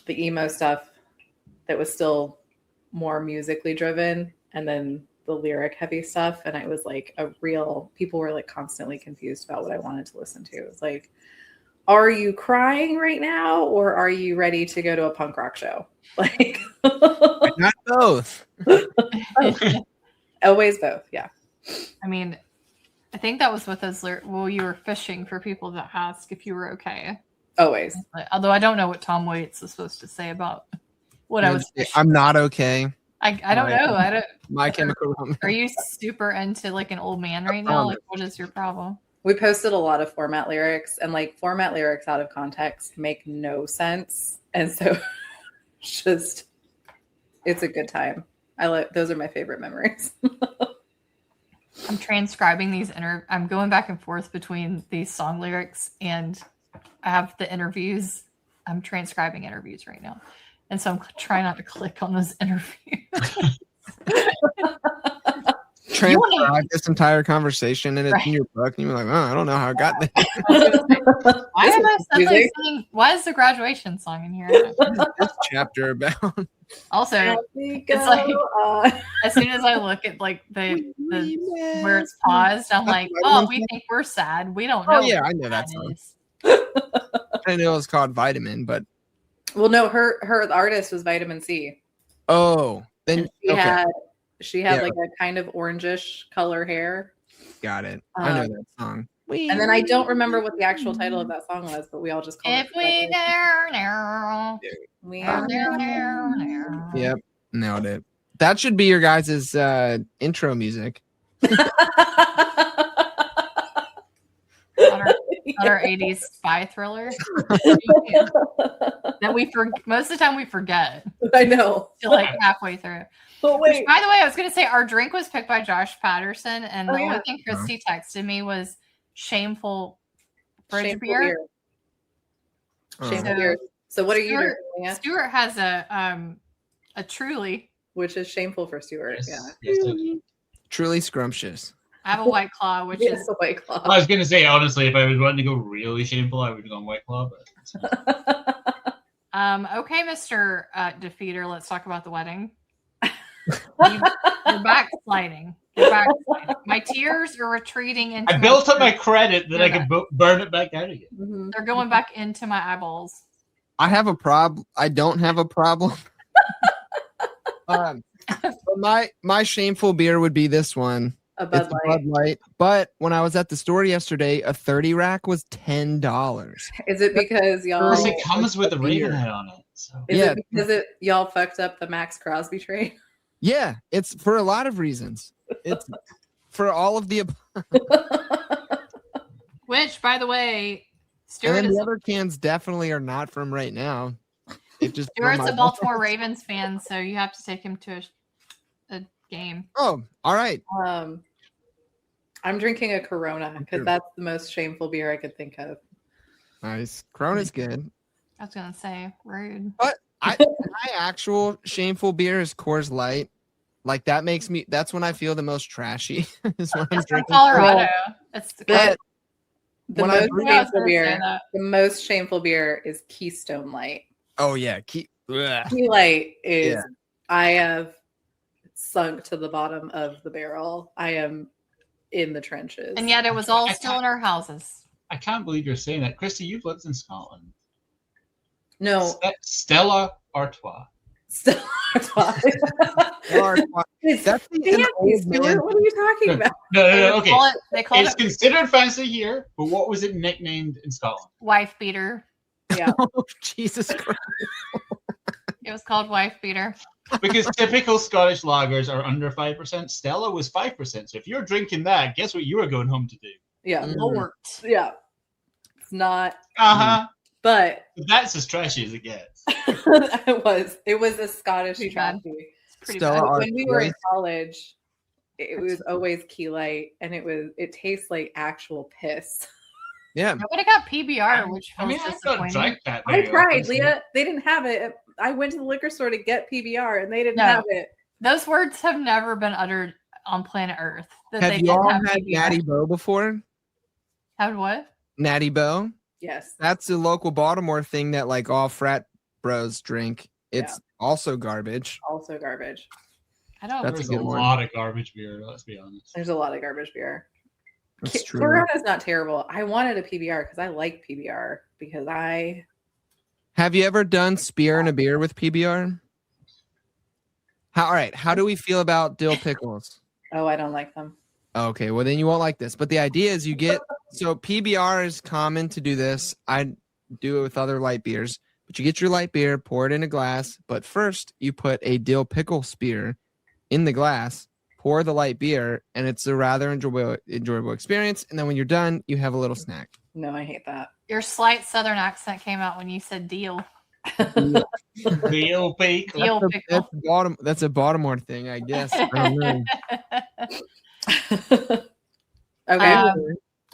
the emo stuff that was still more musically driven. And then the lyric heavy stuff. And it was like people were like constantly confused about what I wanted to listen to. It was like, are you crying right now? Or are you ready to go to a punk rock show? Like, not both. Always both. Yeah. I mean, I think that was with those. Well, you were fishing for people to ask if you were okay. Always. Although I don't know what Tom Waits is supposed to say about what I was. I'm not okay. I don't know. I don't. My Chemical Romance. Are you super into like an old man right now? Like, what is your problem? We posted a lot of format lyrics, and like format lyrics out of context make no sense. And so it's a good time. Those are my favorite memories. I'm transcribing these I'm going back and forth between these song lyrics, and I have the interviews. I'm transcribing interviews right now. And so I'm trying not to click on those interviews. Transcribe this entire conversation and it's in your book, and you're like, oh, I don't know how I got there. Why am I suddenly singing? Why is the graduation song in here? This chapter about. Also, it's like as soon as I look at like the where it's paused, I'm like, oh, we think we're sad. We don't know. Oh yeah, I know that song. I know it's called Vitamin, but well, no, her artist was Vitamin C. Oh, then she had like a kind of orangish color hair. Got it. I know that song. And then I don't remember what the actual title of that song was, but we all just called it. If we now, we are now. Yep, nailed it. That should be your guys' intro music. Not our 80s spy thriller that most of the time we forget. I know. Till like halfway through. But wait. Which, by the way, I was going to say our drink was picked by Josh Patterson, and the only thing Christy texted me was shameful bridge beer. Shameful beer. So what are you doing? Stuart has a Truly, which is shameful for Stuart. Yes. Yeah. Yes, Truly scrumptious. I have a White Claw, which is a White Claw. I was gonna say, honestly, if I was wanting to go really shameful, I would have gone White Claw. But okay, Mr. Defeater, let's talk about the wedding. You're backsliding. My tears are retreating into. I built up my credit that I could burn it back out again. Mm-hmm. They're going back into my eyeballs. I have a problem. I don't have a problem. My shameful beer would be this one. A Bud Light. But when I was at the store yesterday, a 30 rack was $10. Is it because y'all? It comes with a Ravenhead on it. So. Is it because y'all fucked up the Max Crosby train? Yeah, it's for a lot of reasons. It's for all of the. Which, by the way, Stuart and then the other cans definitely are not from right now. It just Stuart's a Baltimore Ravens fan, so you have to take him to a game. Oh, all right. I'm drinking a Corona because that's the most shameful beer I could think of. Nice. Corona's good. I was gonna say rude. But my actual shameful beer is Coors Light. Like that's when I feel the most trashy. Is when I'm drinking Colorado. It's the most shameful beer is Keystone Light. Oh yeah, Key Light is. Yeah. I have sunk to the bottom of the barrel. I am in the trenches, and yet it was all still in our houses. I can't believe you're saying that, Christy. You've lived in Scotland. No, Stella Artois. Stella Artois. That's what are you talking about? No. Okay, it's considered fancy here, but what was it nicknamed in Scotland? Wife beater. Yeah. Oh, Jesus Christ. It was called Wife Beater. Because typical Scottish lagers are under 5%. Stella was 5%. So if you're drinking that, guess what you were going home to do? Yeah. Lord. Yeah. It's not. Uh-huh. But that's as trashy as it gets. It was a Scottish Pretty bad. trashy. Pretty Stella bad. When we were in college, it was always Key Light, and it tastes like actual piss. Yeah. I would have got PBR, which I feels mean, I've not disappointing. drank that. I very tried, often, so- Leah. They didn't have it. I went to the liquor store to get PBR, and they didn't No. have it. Those words have never been uttered on planet Earth. That Have they you didn't all have had PBR. Natty Boh before? Had what? Natty Boh? Yes. That's a local Baltimore thing that like all frat bros drink. It's also garbage. Also garbage. I don't. That's There's a a good one. lot of garbage beer, let's be honest. There's a lot of garbage beer. That's true. Corona's not terrible. I wanted a PBR because I like PBR because I. Have you ever done spear and a beer with PBR? All right. How do we feel about dill pickles? Oh, I don't like them. Okay, well then you won't like this. But the idea is you get so PBR is common to do this. I do it with other light beers. But you get your light beer, pour it in a glass, but first you put a dill pickle spear in the glass, pour the light beer, and it's a rather enjoyable experience. And then when you're done, you have a little snack. No, I hate that. Your slight Southern accent came out when you said deal. Deal pickle. Deal pickle. That's a Baltimore thing, I guess. I don't know. Okay.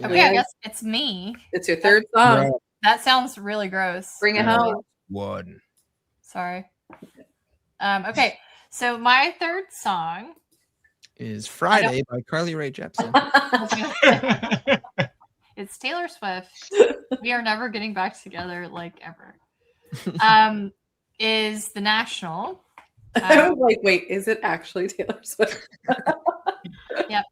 Okay, I guess it's me. It's your third song. Right. That sounds really gross. Bring it home. One. Sorry. Okay, so my third song Is Friday by Carly Rae Jepsen. it's Taylor Swift. We are never getting back together like ever. Is The National. I was like, wait, is it actually Taylor Swift? Yep.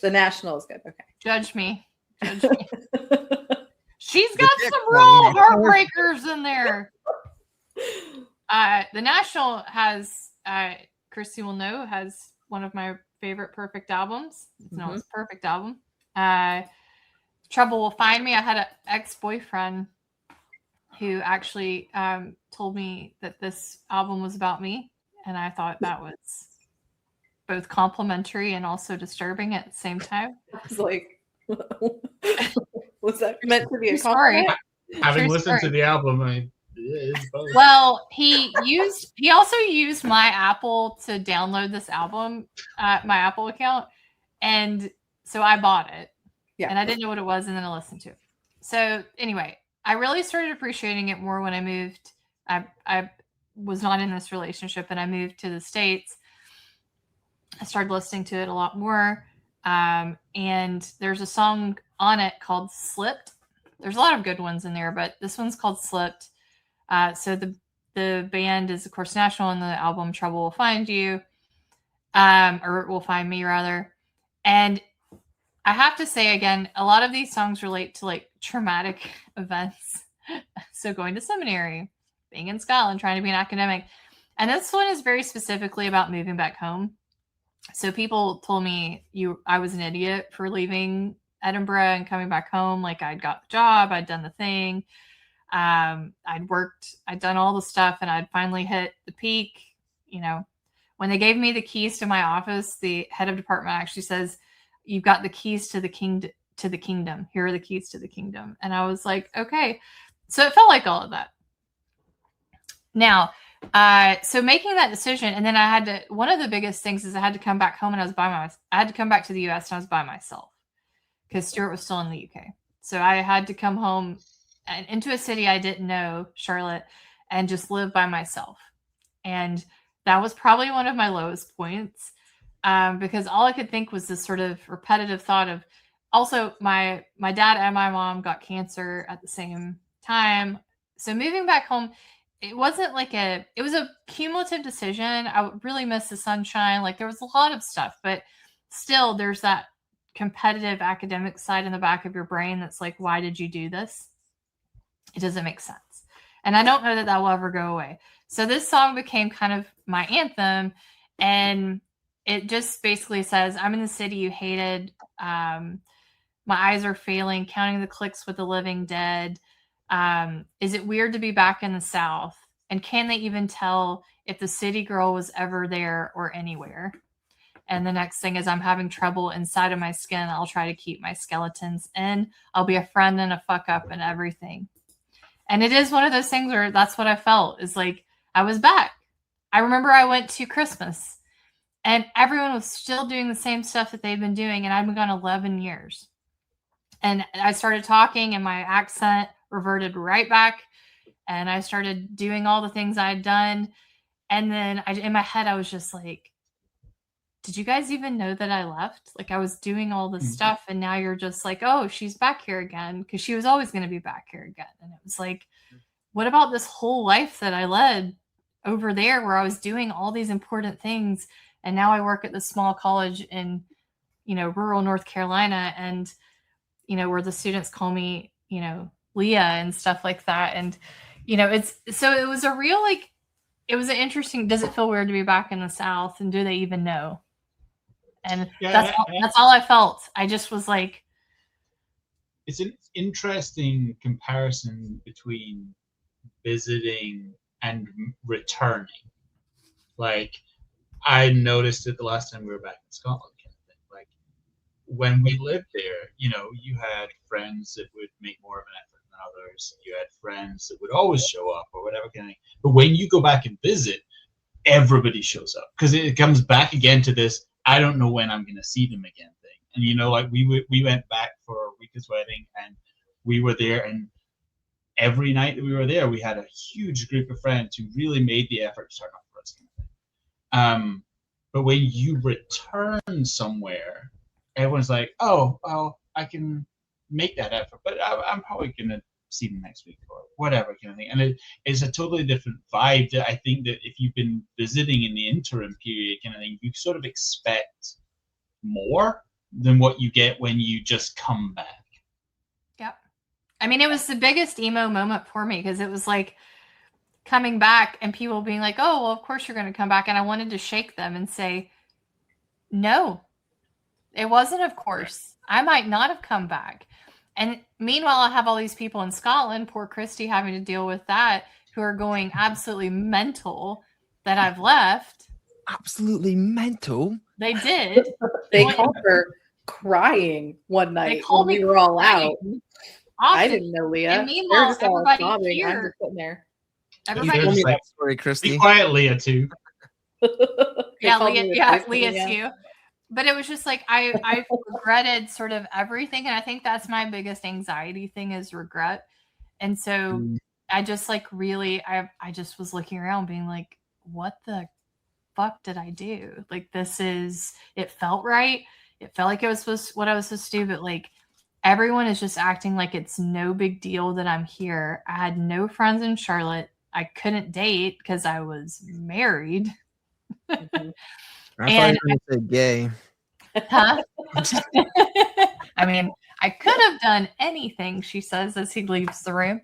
The National is good. Okay. Judge me. Judge me. She's got dick some one. real heartbreakers in there. The National has, Christy will know, has one of my favorite Perfect albums. No, it's a Perfect album. Trouble Will Find Me. I had an ex-boyfriend who actually told me that this album was about me, and I thought that was both complimentary and also disturbing at the same time. I was like, was that meant to be a I'm sorry. compliment? Having True listened story. to the album, it's both. Well, he also used my Apple to download this album, my Apple account, and so I bought it. Yeah. And I didn't know what it was, and then I listened to it. So anyway, I really started appreciating it more when I moved. I was not in this relationship, and I moved to the States. I started listening to it a lot more. And there's a song on it called Slipped. There's a lot of good ones in there, but this one's called Slipped. So the band is, of course, National, and the album Trouble Will Find You, or Will Find Me, rather. And I have to say, again, a lot of these songs relate to like traumatic events. So going to seminary, being in Scotland, trying to be an academic. And this one is very specifically about moving back home. So people told me I was an idiot for leaving Edinburgh and coming back home. Like I'd got the job, I'd done the thing. I'd worked, I'd done all the stuff, and I'd finally hit the peak. You know, when they gave me the keys to my office, the head of department actually says, "You've got the keys to the kingdom. Here are the keys to the kingdom." And I was like, okay. So it felt like all of that. Now, so making that decision, and then I had to, one of the biggest things is I had to come back home, and I had to come back to the US, and I was by myself because Stuart was still in the UK. So I had to come home and into a city I didn't know, Charlotte, and just live by myself. And that was probably one of my lowest points, because all I could think was this sort of repetitive thought of, also my dad and my mom got cancer at the same time. So moving back home, it wasn't like it was a cumulative decision. I would really miss the sunshine. Like there was a lot of stuff, but still there's that competitive academic side in the back of your brain that's like, why did you do this? It doesn't make sense. And I don't know that will ever go away. So this song became kind of my anthem, and it just basically says, I'm in the city you hated. My eyes are failing, counting the clicks with the living dead. Is it weird to be back in the South? And can they even tell if the city girl was ever there or anywhere? And the next thing is I'm having trouble inside of my skin. I'll try to keep my skeletons in. I'll be a friend and a fuck up and everything. And it is one of those things where that's what I felt, is like I was back. I remember I went to Christmas and everyone was still doing the same stuff that they've been doing. And I've been gone 11 years. And I started talking and my accent reverted right back. And I started doing all the things I had done. And then in my head, I was just like, did you guys even know that I left? Like I was doing all this stuff and now you're just like, oh, she's back here again, because she was always going to be back here again. And it was like, what about this whole life that I led over there where I was doing all these important things? And now I work at this small college in, rural North Carolina, and, where the students call me, Leah and stuff like that. And, it was a real, like, it was an interesting, does it feel weird to be back in the South, and do they even know? And that's all I felt. I just was like, it's an interesting comparison between visiting and returning. Like I noticed it the last time we were back in Scotland, kind of thing. Like when we lived there, you had friends that would make more of an effort than others. You had friends that would always show up or whatever kind of thing. But when you go back and visit, everybody shows up, because it comes back again to this, I don't know when I'm going to see them again thing. And like we went back for Rika's wedding, and we were there, and every night that we were there, we had a huge group of friends who really made the effort to turn up for us. But when you return somewhere, everyone's like, oh, well, I can make that effort, but I'm probably going to see them next week or whatever kind of thing. And it's a totally different vibe that I think that if you've been visiting in the interim period kind of thing, you sort of expect more than what you get when you just come back. Yep. I mean, it was the biggest emo moment for me, because it was like coming back and people being like, oh, well, of course you're going to come back. And I wanted to shake them and say, no, it wasn't, of course. I might not have come back. And meanwhile, I have all these people in Scotland, poor Christy, having to deal with that, who are going absolutely mental that I've left. Absolutely mental? They did. They called her crying one night when we were all out. Often. I didn't know, Leah. And meanwhile, everybody here, I'm just sitting there. Everybody, Tell me like, that story, Christy. Be quiet, Leah, too. Yeah, Leah too. But it was just like I regretted sort of everything, and I think that's my biggest anxiety thing is regret. And so I just like really I just was looking around being like, what the fuck did I do? Like, it felt right. It felt like it was what I was supposed to do, but like everyone is just acting like it's no big deal that I'm here. I had no friends in Charlotte. I couldn't date because I was married. Mm-hmm. I thought you were going to say gay. Huh? I mean, I could have done anything, she says as he leaves the room.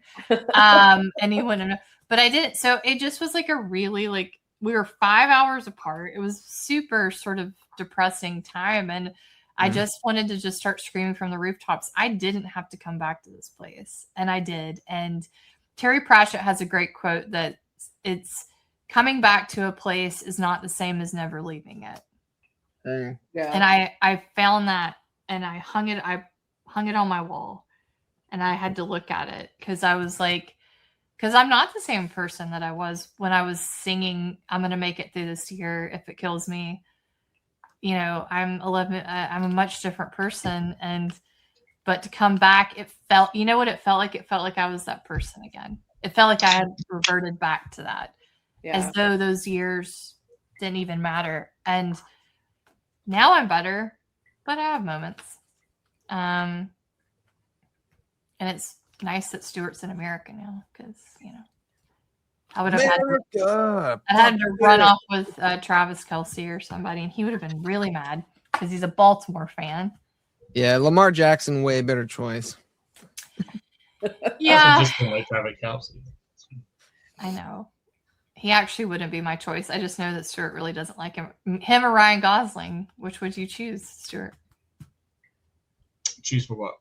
And he wouldn't know. But I didn't. So it just was like a really, like, we were 5 hours apart. It was super sort of depressing time. And I just wanted to just start screaming from the rooftops. I didn't have to come back to this place. And I did. And Terry Pratchett has a great quote that it's coming back to a place is not the same as never leaving it. Yeah. And I found that, and I hung it on my wall, and I had to look at it because I was like, because I'm not the same person that I was when I was singing I'm gonna make it through this year if it kills me. I'm a much different person, but to come back, it felt, what it felt like? It felt like I was that person again. It felt like I had reverted back to that. Yeah. As though those years didn't even matter. And now I'm better, but I have moments. And it's nice that Stuart's in America now, because, I would have had to run off with Travis Kelce or somebody, and he would have been really mad because he's a Baltimore fan. Yeah, Lamar Jackson, way better choice. Yeah. I just don't like Travis Kelce. I know. He actually wouldn't be my choice. I just know that Stuart really doesn't like him. Him or Ryan Gosling. Which would you choose, Stuart? Choose for what?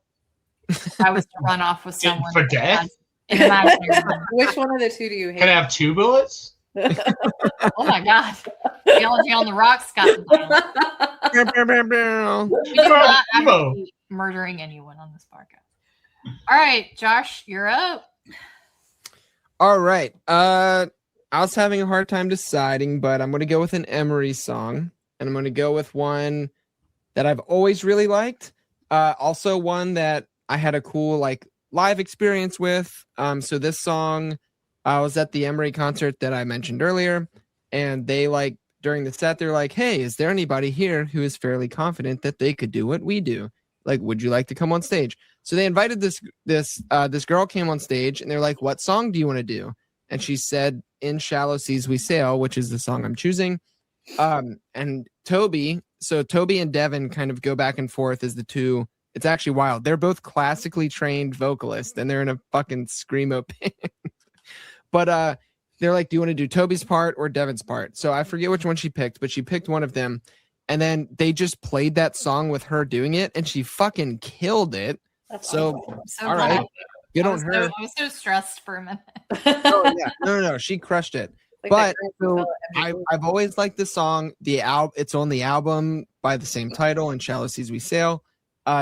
I was to run off with someone. For death? An imaginary person. Which one of the two do you hate? Can I have 2 bullets? Oh my god. Theology on the Rocks got the title. We do not actually murdering anyone on this podcast. All right, Josh, you're up. All right. I was having a hard time deciding, but I'm going to go with an Emery song, and I'm going to go with one that I've always really liked. Also one that I had a cool like live experience with. So this song, I was at the Emery concert that I mentioned earlier, and they like during the set, they're like, "Hey, is there anybody here who is fairly confident that they could do what we do? Like, would you like to come on stage?" So they invited this girl came on stage, and they're like, "What song do you want to do?" And she said, "In Shallow Seas We Sail," which is the song I'm choosing. And Toby and Devin kind of go back and forth as the two. It's actually wild. They're both classically trained vocalists, and they're in a fucking screamo band. But they're like, "Do you want to do Toby's part or Devin's part?" So I forget which one she picked, but she picked one of them. And then they just played that song with her doing it, and she fucking killed it. That's So, awesome. So all glad. right, good on her. I was so stressed for a minute. Oh yeah, no, she crushed it. Like But that so girl at I've always liked the song. It's on the album by the same title, "In Shallow Seas We Sail."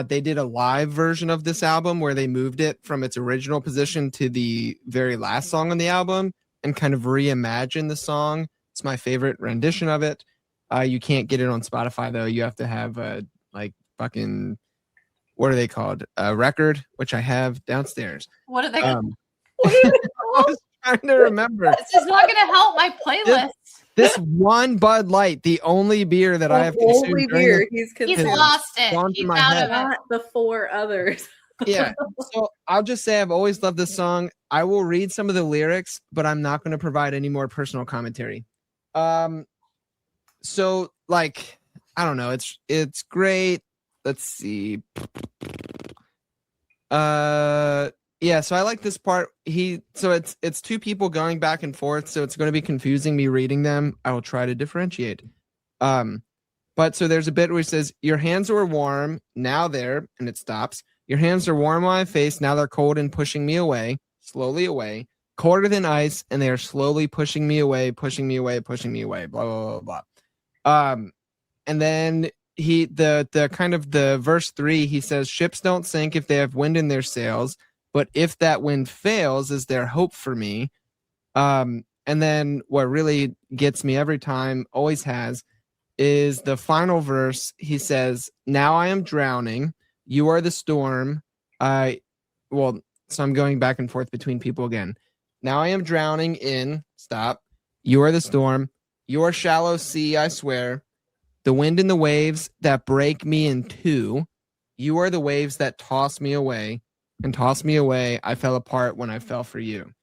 They did a live version of this album where they moved it from its original position to the very last song on the album and kind of reimagined the song. It's my favorite rendition of it. You can't get it on Spotify though. You have to have a like fucking, what are they called? A record, which I have downstairs. What are they? I was trying to remember. This is not going to help my playlist. This one Bud Light, the only beer that I have only consumed during beer He's consumed. lost it. gone He's through my out head. of it. Not the 4 others. Yeah. So I'll just say I've always loved this song. I will read some of the lyrics, but I'm not going to provide any more personal commentary. So like, I don't know. It's great. Let's see. Yeah, so I like this part. It's two people going back and forth, so it's going to be confusing me reading them. I will try to differentiate. But so there's a bit where he says, "Your hands were warm, now they're," and it stops. "Your hands are warm on my face, now they're cold and pushing me away, slowly away, colder than ice, and they are slowly pushing me away, pushing me away, pushing me away, blah, blah, blah, blah." And then the kind of the verse 3, he says, "Ships don't sink if they have wind in their sails, but if that wind fails, is there hope for me?" And then what really gets me every time, always has, is the final verse. He says, "Now I am drowning. You are the storm." So I'm going back and forth between people again. "Now I am drowning in," stop. "You are the storm. Your shallow sea, I swear. The wind and the waves that break me in two. You are the waves that toss me away. And toss me away. I fell apart when I fell for you."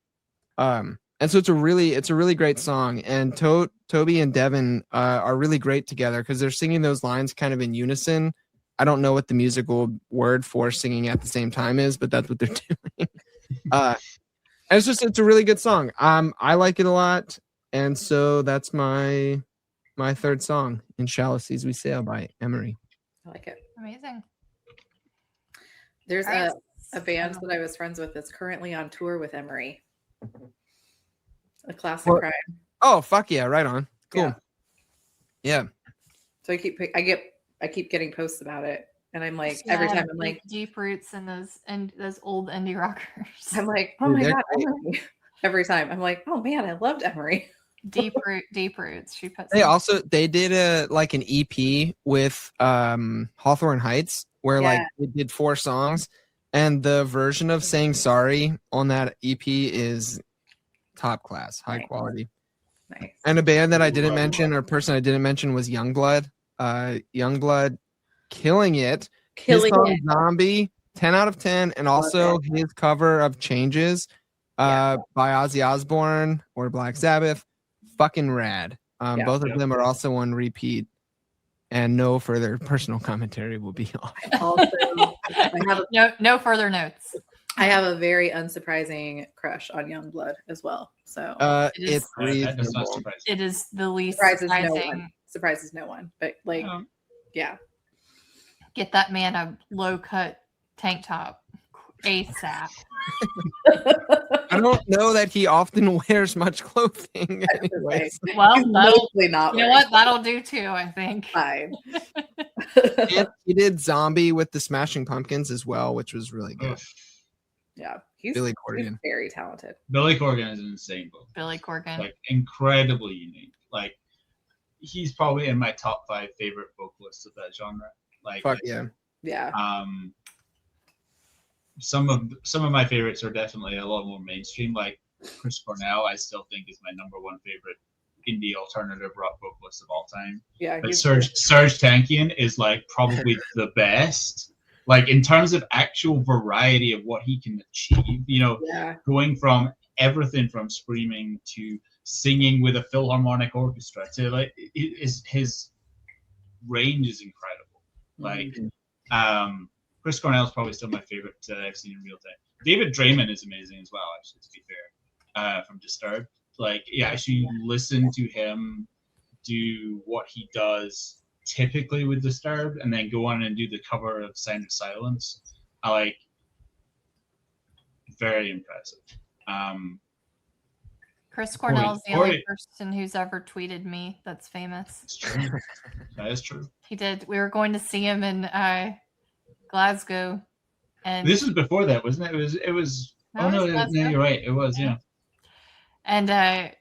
And so it's a really great song. And Toby and Devin are really great together because they're singing those lines kind of in unison. I don't know what the musical word for singing at the same time is, but that's what they're doing. And it's a really good song. I like it a lot. And so that's my third song, "In Shallow Seas We Sail" by Emery. I like it. Amazing. There's All right. a band that I was friends with that's currently on tour with Emery. A classic What? crime. Oh, fuck yeah, right on. Cool. Yeah. So I keep getting posts about it, and I'm like, every time I'm like, deep roots in those old indie rockers. I'm like, oh Dude, my they're god, great. Emery. Every time I'm like, oh man, I loved Emery. deep roots. She puts. They did an EP with Hawthorne Heights where like they did 4 songs, and the version of "Saying Sorry" on that EP is top class, high quality. Nice. And a band that I didn't mention, or person I didn't mention, was Youngblood. Youngblood killing it. His song "Zombie," 10 out of 10, and also his cover of "Changes" by Ozzy Osbourne or Black Sabbath, fucking rad. Both of them are also on repeat, and no further personal commentary will be on. No further notes. I have a very unsurprising crush on Youngblood as well. So it's reasonable. It is the least surprises no one. But yeah. Get that man a low cut tank top ASAP. I don't know that he often wears much clothing. Anyways. Well, He's mostly not. You know what? That'll do too, I think. Fine. And he did Zombie with the Smashing Pumpkins as well, which was really good. Yeah, he's Billy Corgan. very talented. Billy Corgan is an insane vocal. Billy Corgan. Like incredibly unique. Like he's probably in my top 5 favorite vocalists of that genre. Like Fuck yeah. Yeah. Some of my favorites are definitely a lot more mainstream. Like Chris Cornell, I still think is my number 1 favorite indie alternative rock vocalist of all time. Yeah. But Serge Tankian is like probably the best. Like in terms of actual variety of what he can achieve, you know, going from everything from screaming to singing with a Philharmonic orchestra to like his range is incredible. Like Chris Cornell is probably still my favorite I've seen in real time. David Draymond is amazing as well, actually, to be fair, from Disturbed. Like, yeah, actually listen to him do what he does typically with Disturbed and then go on and do the cover of Sound of Silence. I like, very impressive. Chris Cornell is the only person who's ever tweeted me that's famous. It's true. That is true. He did. We were going to see him in Glasgow, and this was before that, wasn't it? It was. No, you're right. It was, yeah. And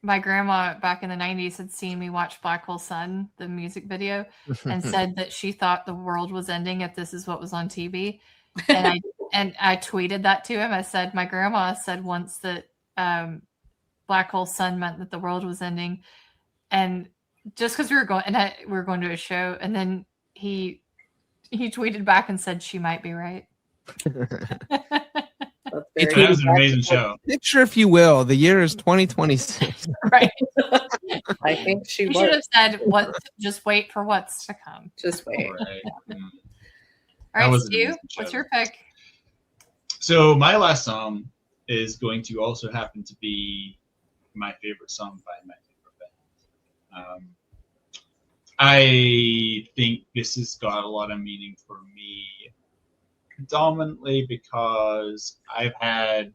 my grandma back in the 90s had seen me watch Black Hole Sun, the music video, and said that she thought the world was ending if this is what was on TV. And I tweeted that to him. I said, my grandma said once that Black Hole Sun meant that the world was ending, and just because we were going to a show, and then he tweeted back and said she might be right. That was an amazing show. Picture, if you will, the year is 2026. Right. I think she should have said, "What? Just wait for what's to come." Just wait. All right, Stu, what's your pick? So my last song is going to also happen to be my favorite song by my favorite band. I think this has got a lot of meaning for me, predominantly because I've had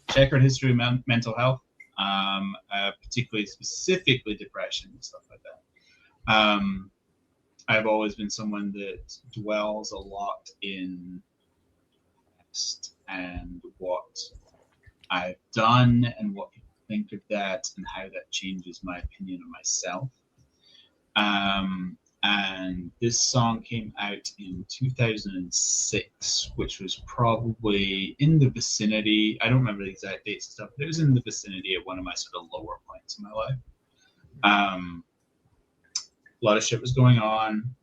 checkered history of mental health, particularly specifically depression and stuff like that. I've always been someone that dwells a lot in past and what I've done and what people think of that and how that changes my opinion of myself. And this song came out in 2006, which was probably in the vicinity. I don't remember the exact dates and stuff, but it was in the vicinity of one of my sort of lower points in my life. A lot of shit was going on,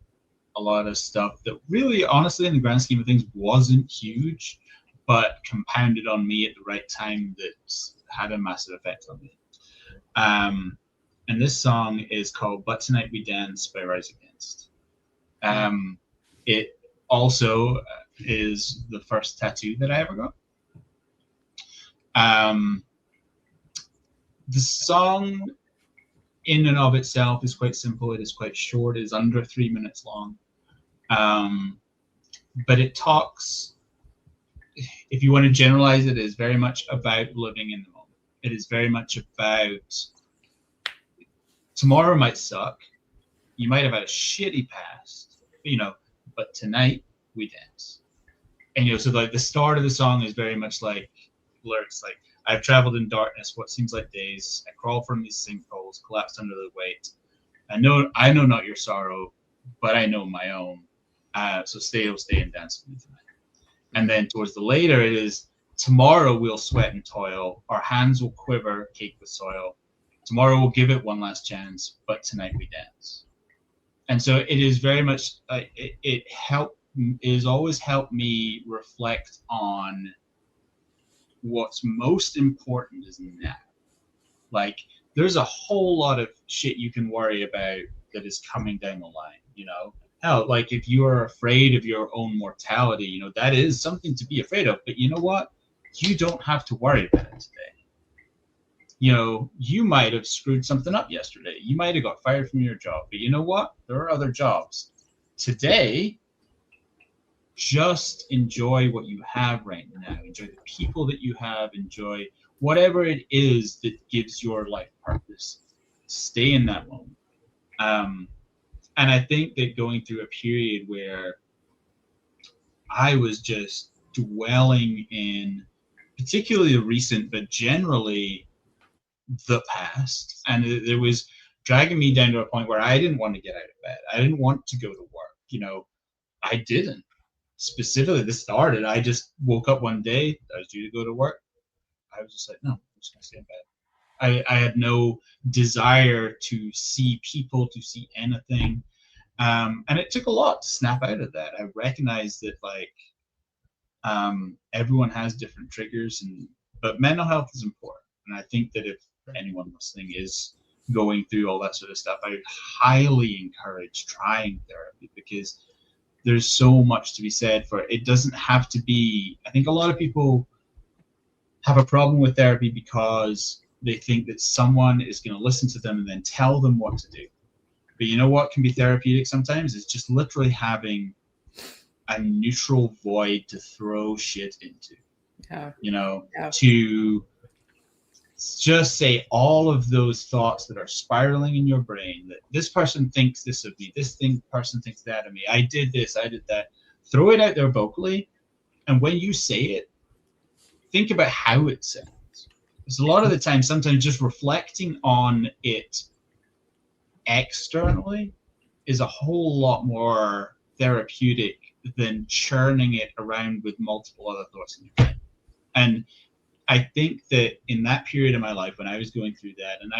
a lot of stuff that really, honestly, in the grand scheme of things, wasn't huge, but compounded on me at the right time that had a massive effect on me. And this song is called But Tonight We Dance by Rise Against. It also is the first tattoo that I ever got. The song in and of itself is quite simple. It is quite short. It is under 3 minutes long. But it talks, if you want to generalize it, is very much about living in the moment. It is very much about tomorrow might suck. You might have had a shitty past, but tonight we dance. And, so like the start of the song is very much like lyrics like, I've traveled in darkness, what seems like days. I crawl from these sinkholes, collapsed under the weight. I know not your sorrow, but I know my own. So stay and dance with me tonight. And then towards the later, it is, tomorrow we'll sweat and toil. Our hands will quiver, caked with soil. Tomorrow we'll give it one last chance, but tonight we dance. And so it is very much, it has always helped me reflect on what's most important is now. Like, there's a whole lot of shit you can worry about that is coming down the line, Hell, like if you are afraid of your own mortality, that is something to be afraid of. But you know what? You don't have to worry about it today. You might have screwed something up yesterday. You might have got fired from your job. But you know what? There are other jobs. Today, just enjoy what you have right now. Enjoy the people that you have. Enjoy whatever it is that gives your life purpose. Stay in that moment. And I think that going through a period where I was just dwelling in particularly the recent, but generally the past, and it was dragging me down to a point where I didn't want to get out of bed. I didn't want to go to work. You know, I didn't. Specifically, this started. I just woke up one day. I was due to go to work. I was just like, no, I'm just gonna stay in bed. I had no desire to see people, to see anything, and it took a lot to snap out of that. I recognized that everyone has different triggers, but mental health is important. And I think that if anyone listening is going through all that sort of stuff, I would highly encourage trying therapy, because there's so much to be said for it. It doesn't have to be. I think a lot of people have a problem with therapy because they think that someone is going to listen to them and then tell them what to do. But you know what can be therapeutic sometimes? It's just literally having a neutral void to throw shit into. Yeah. You know, Yeah. to just say all of those thoughts that are spiraling in your brain, that this person thinks this of me, person thinks that of me, I did this, I did that. Throw it out there vocally, and when you say it, think about how it sounds. Because a lot of the time, sometimes just reflecting on it externally is a whole lot more therapeutic than churning it around with multiple other thoughts in your brain. And I think that in that period of my life when I was going through that, and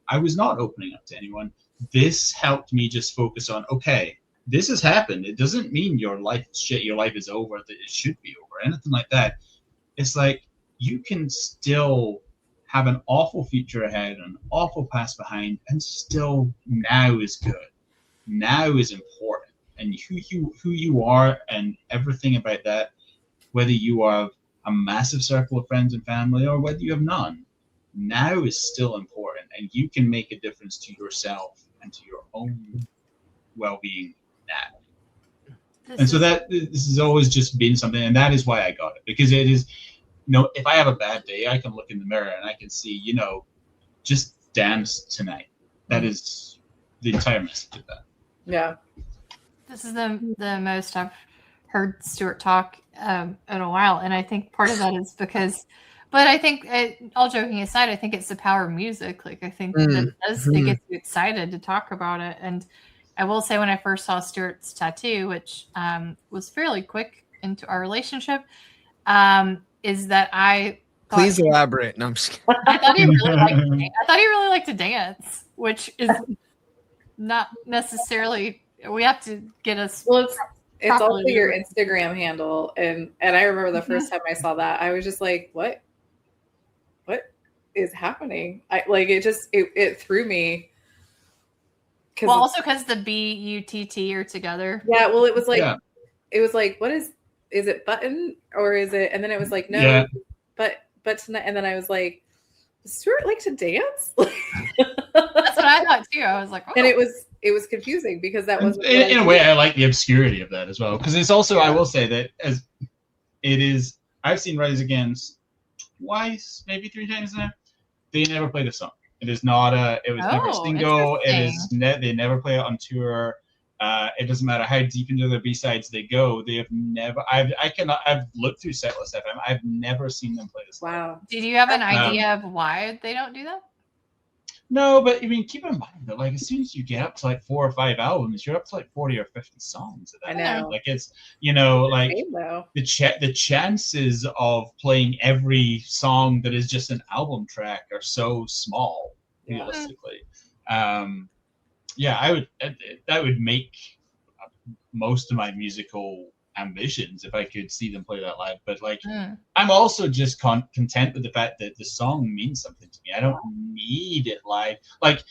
I was not opening up to anyone, this helped me just focus on, okay, this has happened. It doesn't mean your life is shit, your life is over, that it should be over, anything like that. It's like you can still have an awful future ahead, an awful past behind, and still now is good. Now is important. And who you are and everything about that, whether you are a massive circle of friends and family or whether you have none, now is still important, and you can make a difference to yourself and to your own well-being now. This has always just been something, and that is why I got it, because it is, you know, if I have a bad day, I can look in the mirror and I can see, you know, just dance tonight. That is the entire message of that. Yeah. This is the most I've heard Stuart talk in a while, and I think part of that is because, but I think all joking aside, I think it's the power of music. Like I think that it gets you excited to talk about it. And I will say, when I first saw Stuart's tattoo, which was fairly quick into our relationship, is that I thought, please elaborate. No, I'm just kidding. I thought he really liked to dance, which is not necessarily. We have to get us. Well, it's also your Instagram handle, and I remember the first time I saw that, I was just like, what is happening? It threw me. Well, also because the BUTT are together. Yeah, well, it was like, what is it, button, or is it? And then it was like, no, but tonight, and then I was like, does Stuart like to dance? That's what I thought too. I was like, oh. And it was confusing because that was in a way I like the obscurity of that as well, because it's also I will say that as it is, I've seen Rise Against twice, maybe 3 times now. They never played a song. It is not never a single. It is they never play it on tour. It doesn't matter how deep into their B-sides they go. They have never. I've looked through Setlist FM. I've never seen them play this. Wow. Did you have an idea of why they don't do that? No, but I mean, keep in mind that like as soon as you get up to like 4 or 5 albums, you're up to like 40 or 50 songs. At that I know. point. Like it's like the chances of playing every song that is just an album track are so small, realistically. That would make most of my musical ambitions if I could see them play that live. But like, I'm also just content with the fact that the song means something to me. I don't need it live. Like,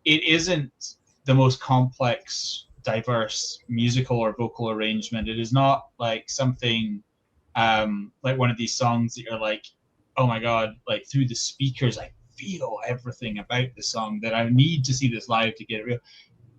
it isn't the most complex, diverse musical or vocal arrangement. It is not like something like one of these songs that you're like, oh my god, like through the speakers I feel everything about the song that I need to see this live to get it real.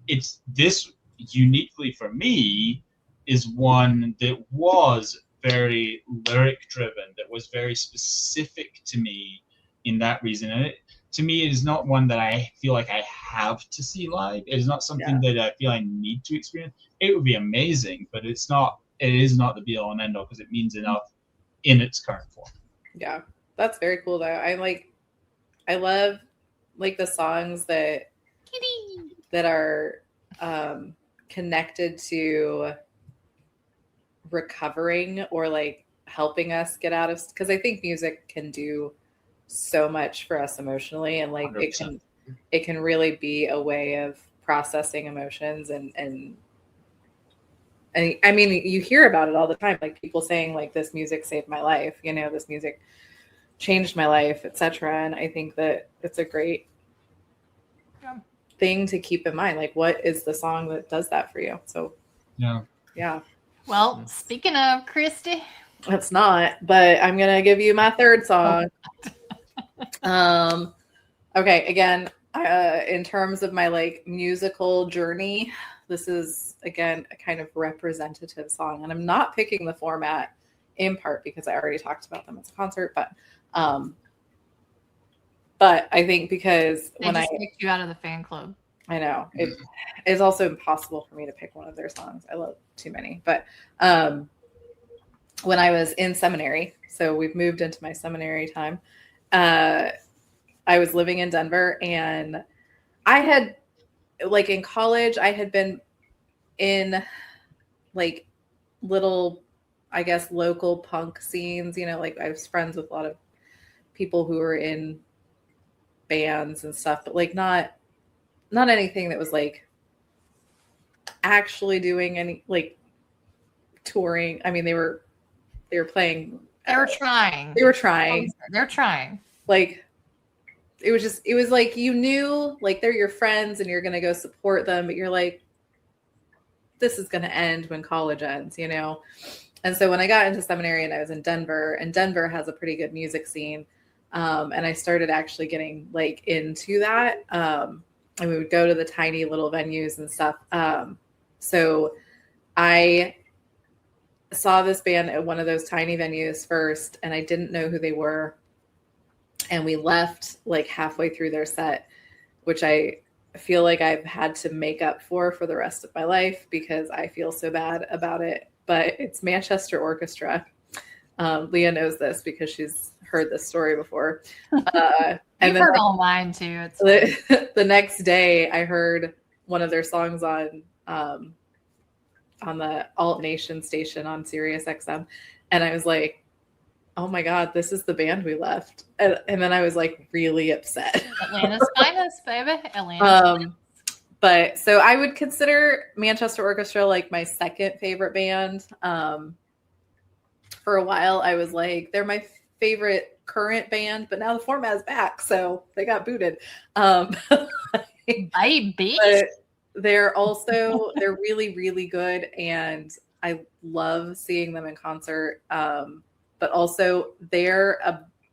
It's this uniquely for me is one that was very lyric driven, that was very specific to me in that reason. And to me, it is not one that I feel like I have to see live. It is not something that I feel I need to experience. It would be amazing, but it is not the be all and end all, because it means enough in its current form. Yeah, that's very cool though. I love like the songs that are connected to recovering or like helping us get out of, because I think music can do so much for us emotionally, and like 100%. it can really be a way of processing emotions and I mean, you hear about it all the time, like people saying like this music saved my life, you know, this music changed my life, etc. And I think that it's a great thing to keep in mind. Like, what is the song that does that for you? So yeah. Well, speaking of Christy, It's not, but I'm gonna give you my third song. Okay, again, in terms of my like musical journey, this is again a kind of representative song, and I'm not picking the format in part because I already talked about them as a concert, but I think because they just kicked you out of the fan club. I know it is also impossible for me to pick one of their songs. I love too many, but when I was in seminary, so we've moved into my seminary time, I was living in Denver, and I had, like in college, I had been in like little, I guess, local punk scenes, you know, like I was friends with a lot of people who were in bands and stuff, but like not anything that was like actually doing any like touring. I mean, they were playing. They were trying. They're trying. Like, it was like, you knew like they're your friends and you're going to go support them, but you're like, this is going to end when college ends, you know? And so when I got into seminary and I was in Denver, and Denver has a pretty good music scene. And I started actually getting like into that. And we would go to the tiny little venues and stuff. So I saw this band at one of those tiny venues first, and I didn't know who they were. And we left like halfway through their set, which I feel like I've had to make up for the rest of my life because I feel so bad about it. But it's Manchester Orchestra. Leah knows this because she's heard this story before. And You've heard all mine too. The next day, I heard one of their songs on the Alt Nation station on Sirius XM, and I was like, oh my God, this is the band we left. And then I was like really upset. Atlanta's finest, baby. Atlanta. But so I would consider Manchester Orchestra like my second favorite band. For a while, I was like, they're my favorite current band, but now the format is back, so they got booted. Baby. But they're really, really good, and I love seeing them in concert. But also they're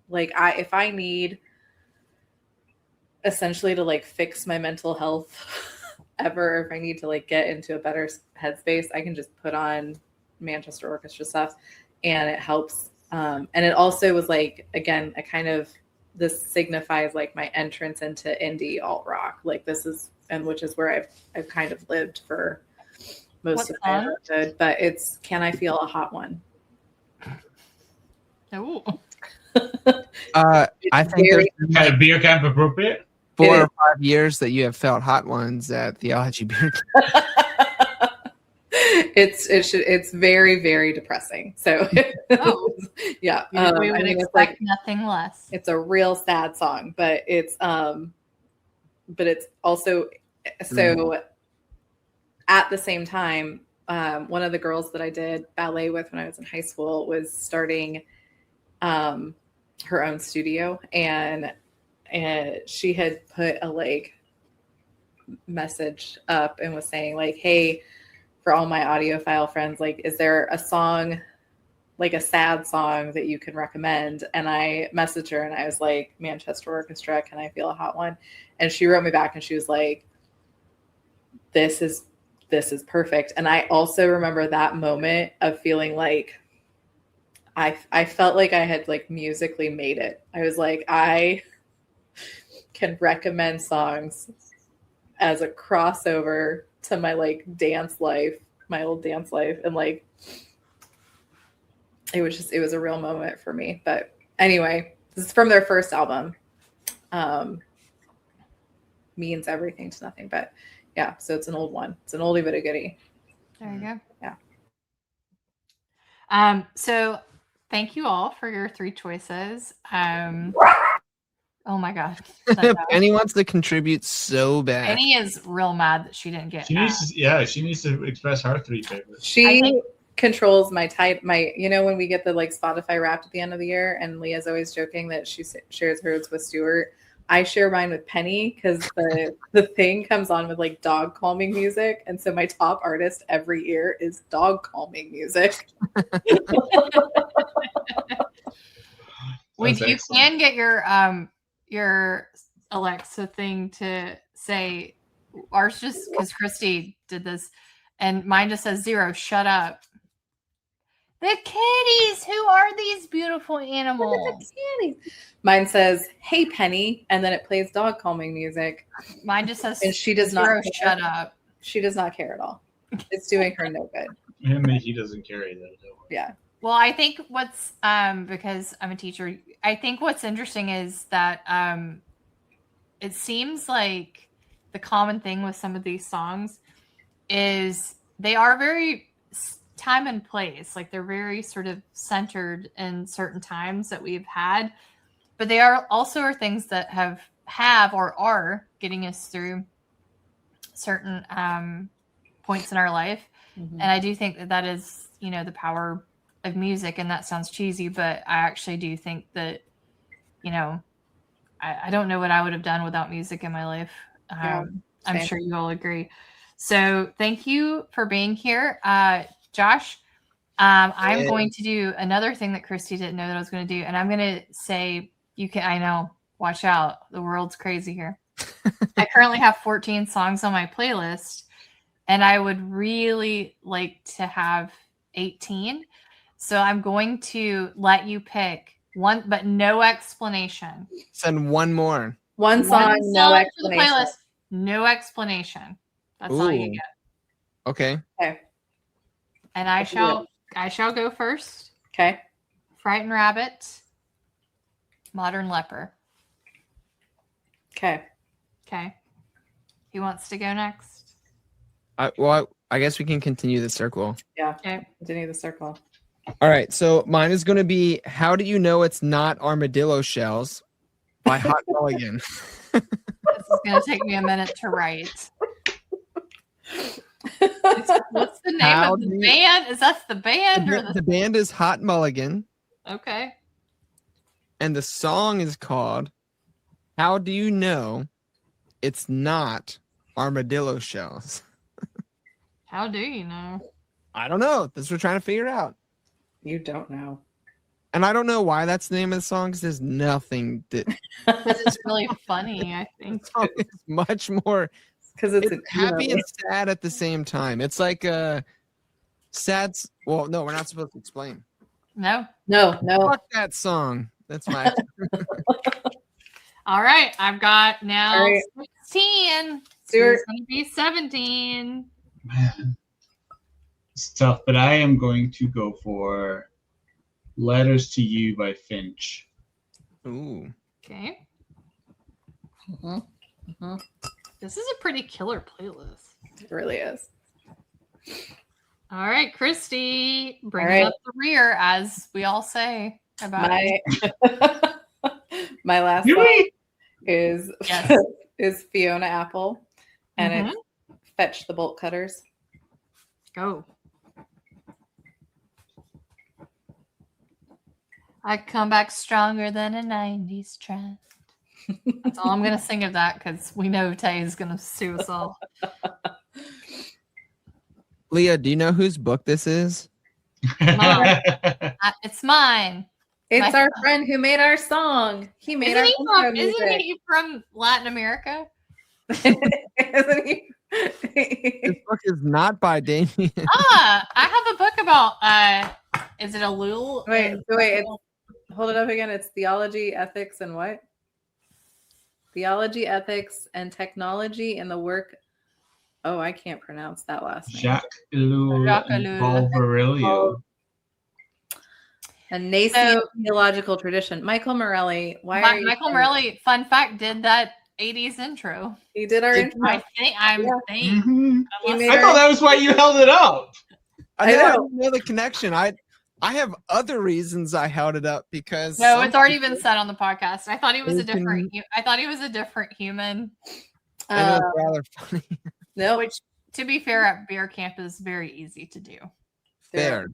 if I need essentially to like fix my mental health ever, if I need to like get into a better headspace, I can just put on Manchester Orchestra stuff and it helps. And it also was like, again, this signifies like my entrance into indie alt rock. Like this is, and which is where I've kind of lived for most of my adulthood, but it's Can I Feel a Hot One? Ooh. I think there's Kind of beer camp appropriate. 4 or 5 years that you have felt hot ones at Theology Beer Camp. It's very, very depressing. So yeah, we would expect nothing less. It's a real sad song, but it's also so. At the same time, one of the girls that I did ballet with when I was in high school was starting her own studio, and she had put a like message up and was saying like, hey, for all my audiophile friends, like, is there a song, like a sad song that you can recommend? And I messaged her and I was like, Manchester Orchestra, Can I Feel a Hot One? And she wrote me back and she was like, this is this is perfect. And I also remember that moment of feeling like I felt like I had like musically made it. I was like, I can recommend songs as a crossover to my like dance life, my old dance life. And like, it was a real moment for me. But anyway, this is from their first album. Means Everything to Nothing. But yeah, so it's an old one. It's an oldie but a goodie. There you go. Yeah. So thank you all for your 3 choices. Oh my God. Penny wants to contribute so bad. Penny is real mad that she didn't get. She needs to express her 3 favorites. She controls my type. When we get the like Spotify Wrapped at the end of the year, and Leah's always joking that she shares hers with Stuart. I share mine with Penny because the thing comes on with like dog calming music, and so my top artist every year is dog calming music. You can get your Alexa thing to say ours, just because Christy did this, and mine just says 0. Shut up. The kitties. Who are these beautiful animals? Mine says, "Hey Penny," and then it plays dog calming music. Mine just says, and she does 0, not shut up. She does not care at all. It's doing her no good. He doesn't care either. Yeah. Well, I think what's because I'm a teacher, I think what's interesting is that it seems like the common thing with some of these songs is they are very time and place. Like they're very sort of centered in certain times that we've had, but they are also things that have or are getting us through certain points in our life. Mm-hmm. And I do think that is, the power of music, and that sounds cheesy, but I actually do think that, I don't know what I would have done without music in my life. I'm sure you all agree. So thank you for being here. Josh, I'm going to do another thing that Christy didn't know that I was going to do. And I'm going to say, I know, watch out. The world's crazy here. I currently have 14 songs on my playlist, and I would really like to have 18. So I'm going to let you pick one, but no explanation. Send one more. One song, no explanation. For the playlist, no explanation. That's all you get. Okay. And I shall go first. Okay. Frightened Rabbit, Modern Leper. Okay. Who wants to go next? I guess we can continue the circle. Yeah. Okay. Continue the circle. All right. So mine is going to be How Do You Know It's Not Armadillo Shells by Hot Mulligan. This is going to take me a minute to write. What's the name of the band? Is that the band? The band is Hot Mulligan. Okay. And the song is called How Do You Know It's Not Armadillo Shells? How do you know? I don't know. That's what we're trying to figure out. You don't know. And I don't know why that's the name of the song, because there's nothing that... Because it's really funny, I think. It's much more... Because it's happy and sad at the same time. It's like a sad... Well, no, we're not supposed to explain. No. Fuck that song. That's my... All right. I've got now 16. Stuart. It's going to be 17. Man, it's tough, but I am going to go for Letters to You by Finch. Ooh. Okay. This is a pretty killer playlist. It really is. All right, Christy, bring up the rear, as we all say about my last song is Fiona Apple, and it's Fetch the Bolt Cutters. Go. I come back stronger than a 90s trend. That's all I'm going to sing of that, because we know Tay is going to sue us all. Leah, do you know whose book this is? It's mine. It's our friend who made our song. He made Isn't he from Latin America? Isn't he This book is not by Damien. I have a book about is it a Lul? Wait, hold it up again. It's theology, ethics, and what? Theology, ethics, and technology in the work. Oh, I can't pronounce that last name. Jacques Ellul Volverilio. A nascent theological tradition. Michael Morelli. Michael Morelli, fun fact, did that 80s intro. He did our intro. I think Mm-hmm. I thought that was why you held it up. I didn't know the connection. I have other reasons I held it up because no, it's already been said on the podcast. I thought he was a different. I thought he was a different human. I know it's rather funny. No, which, to be fair, at beer camp is very easy to do. Fair.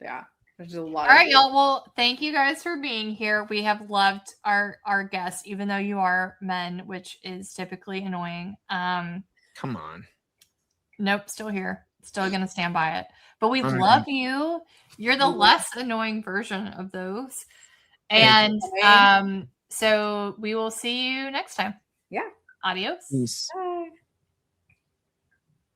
Yeah. There's a lot. All right, y'all. Well, thank you guys for being here. We have loved our guests, even though you are men, which is typically annoying. Come on. Nope, still here. Still gonna stand by it. But we love you. You're the less annoying version of those. And so we will see you next time. Yeah. Adios. Peace. Bye.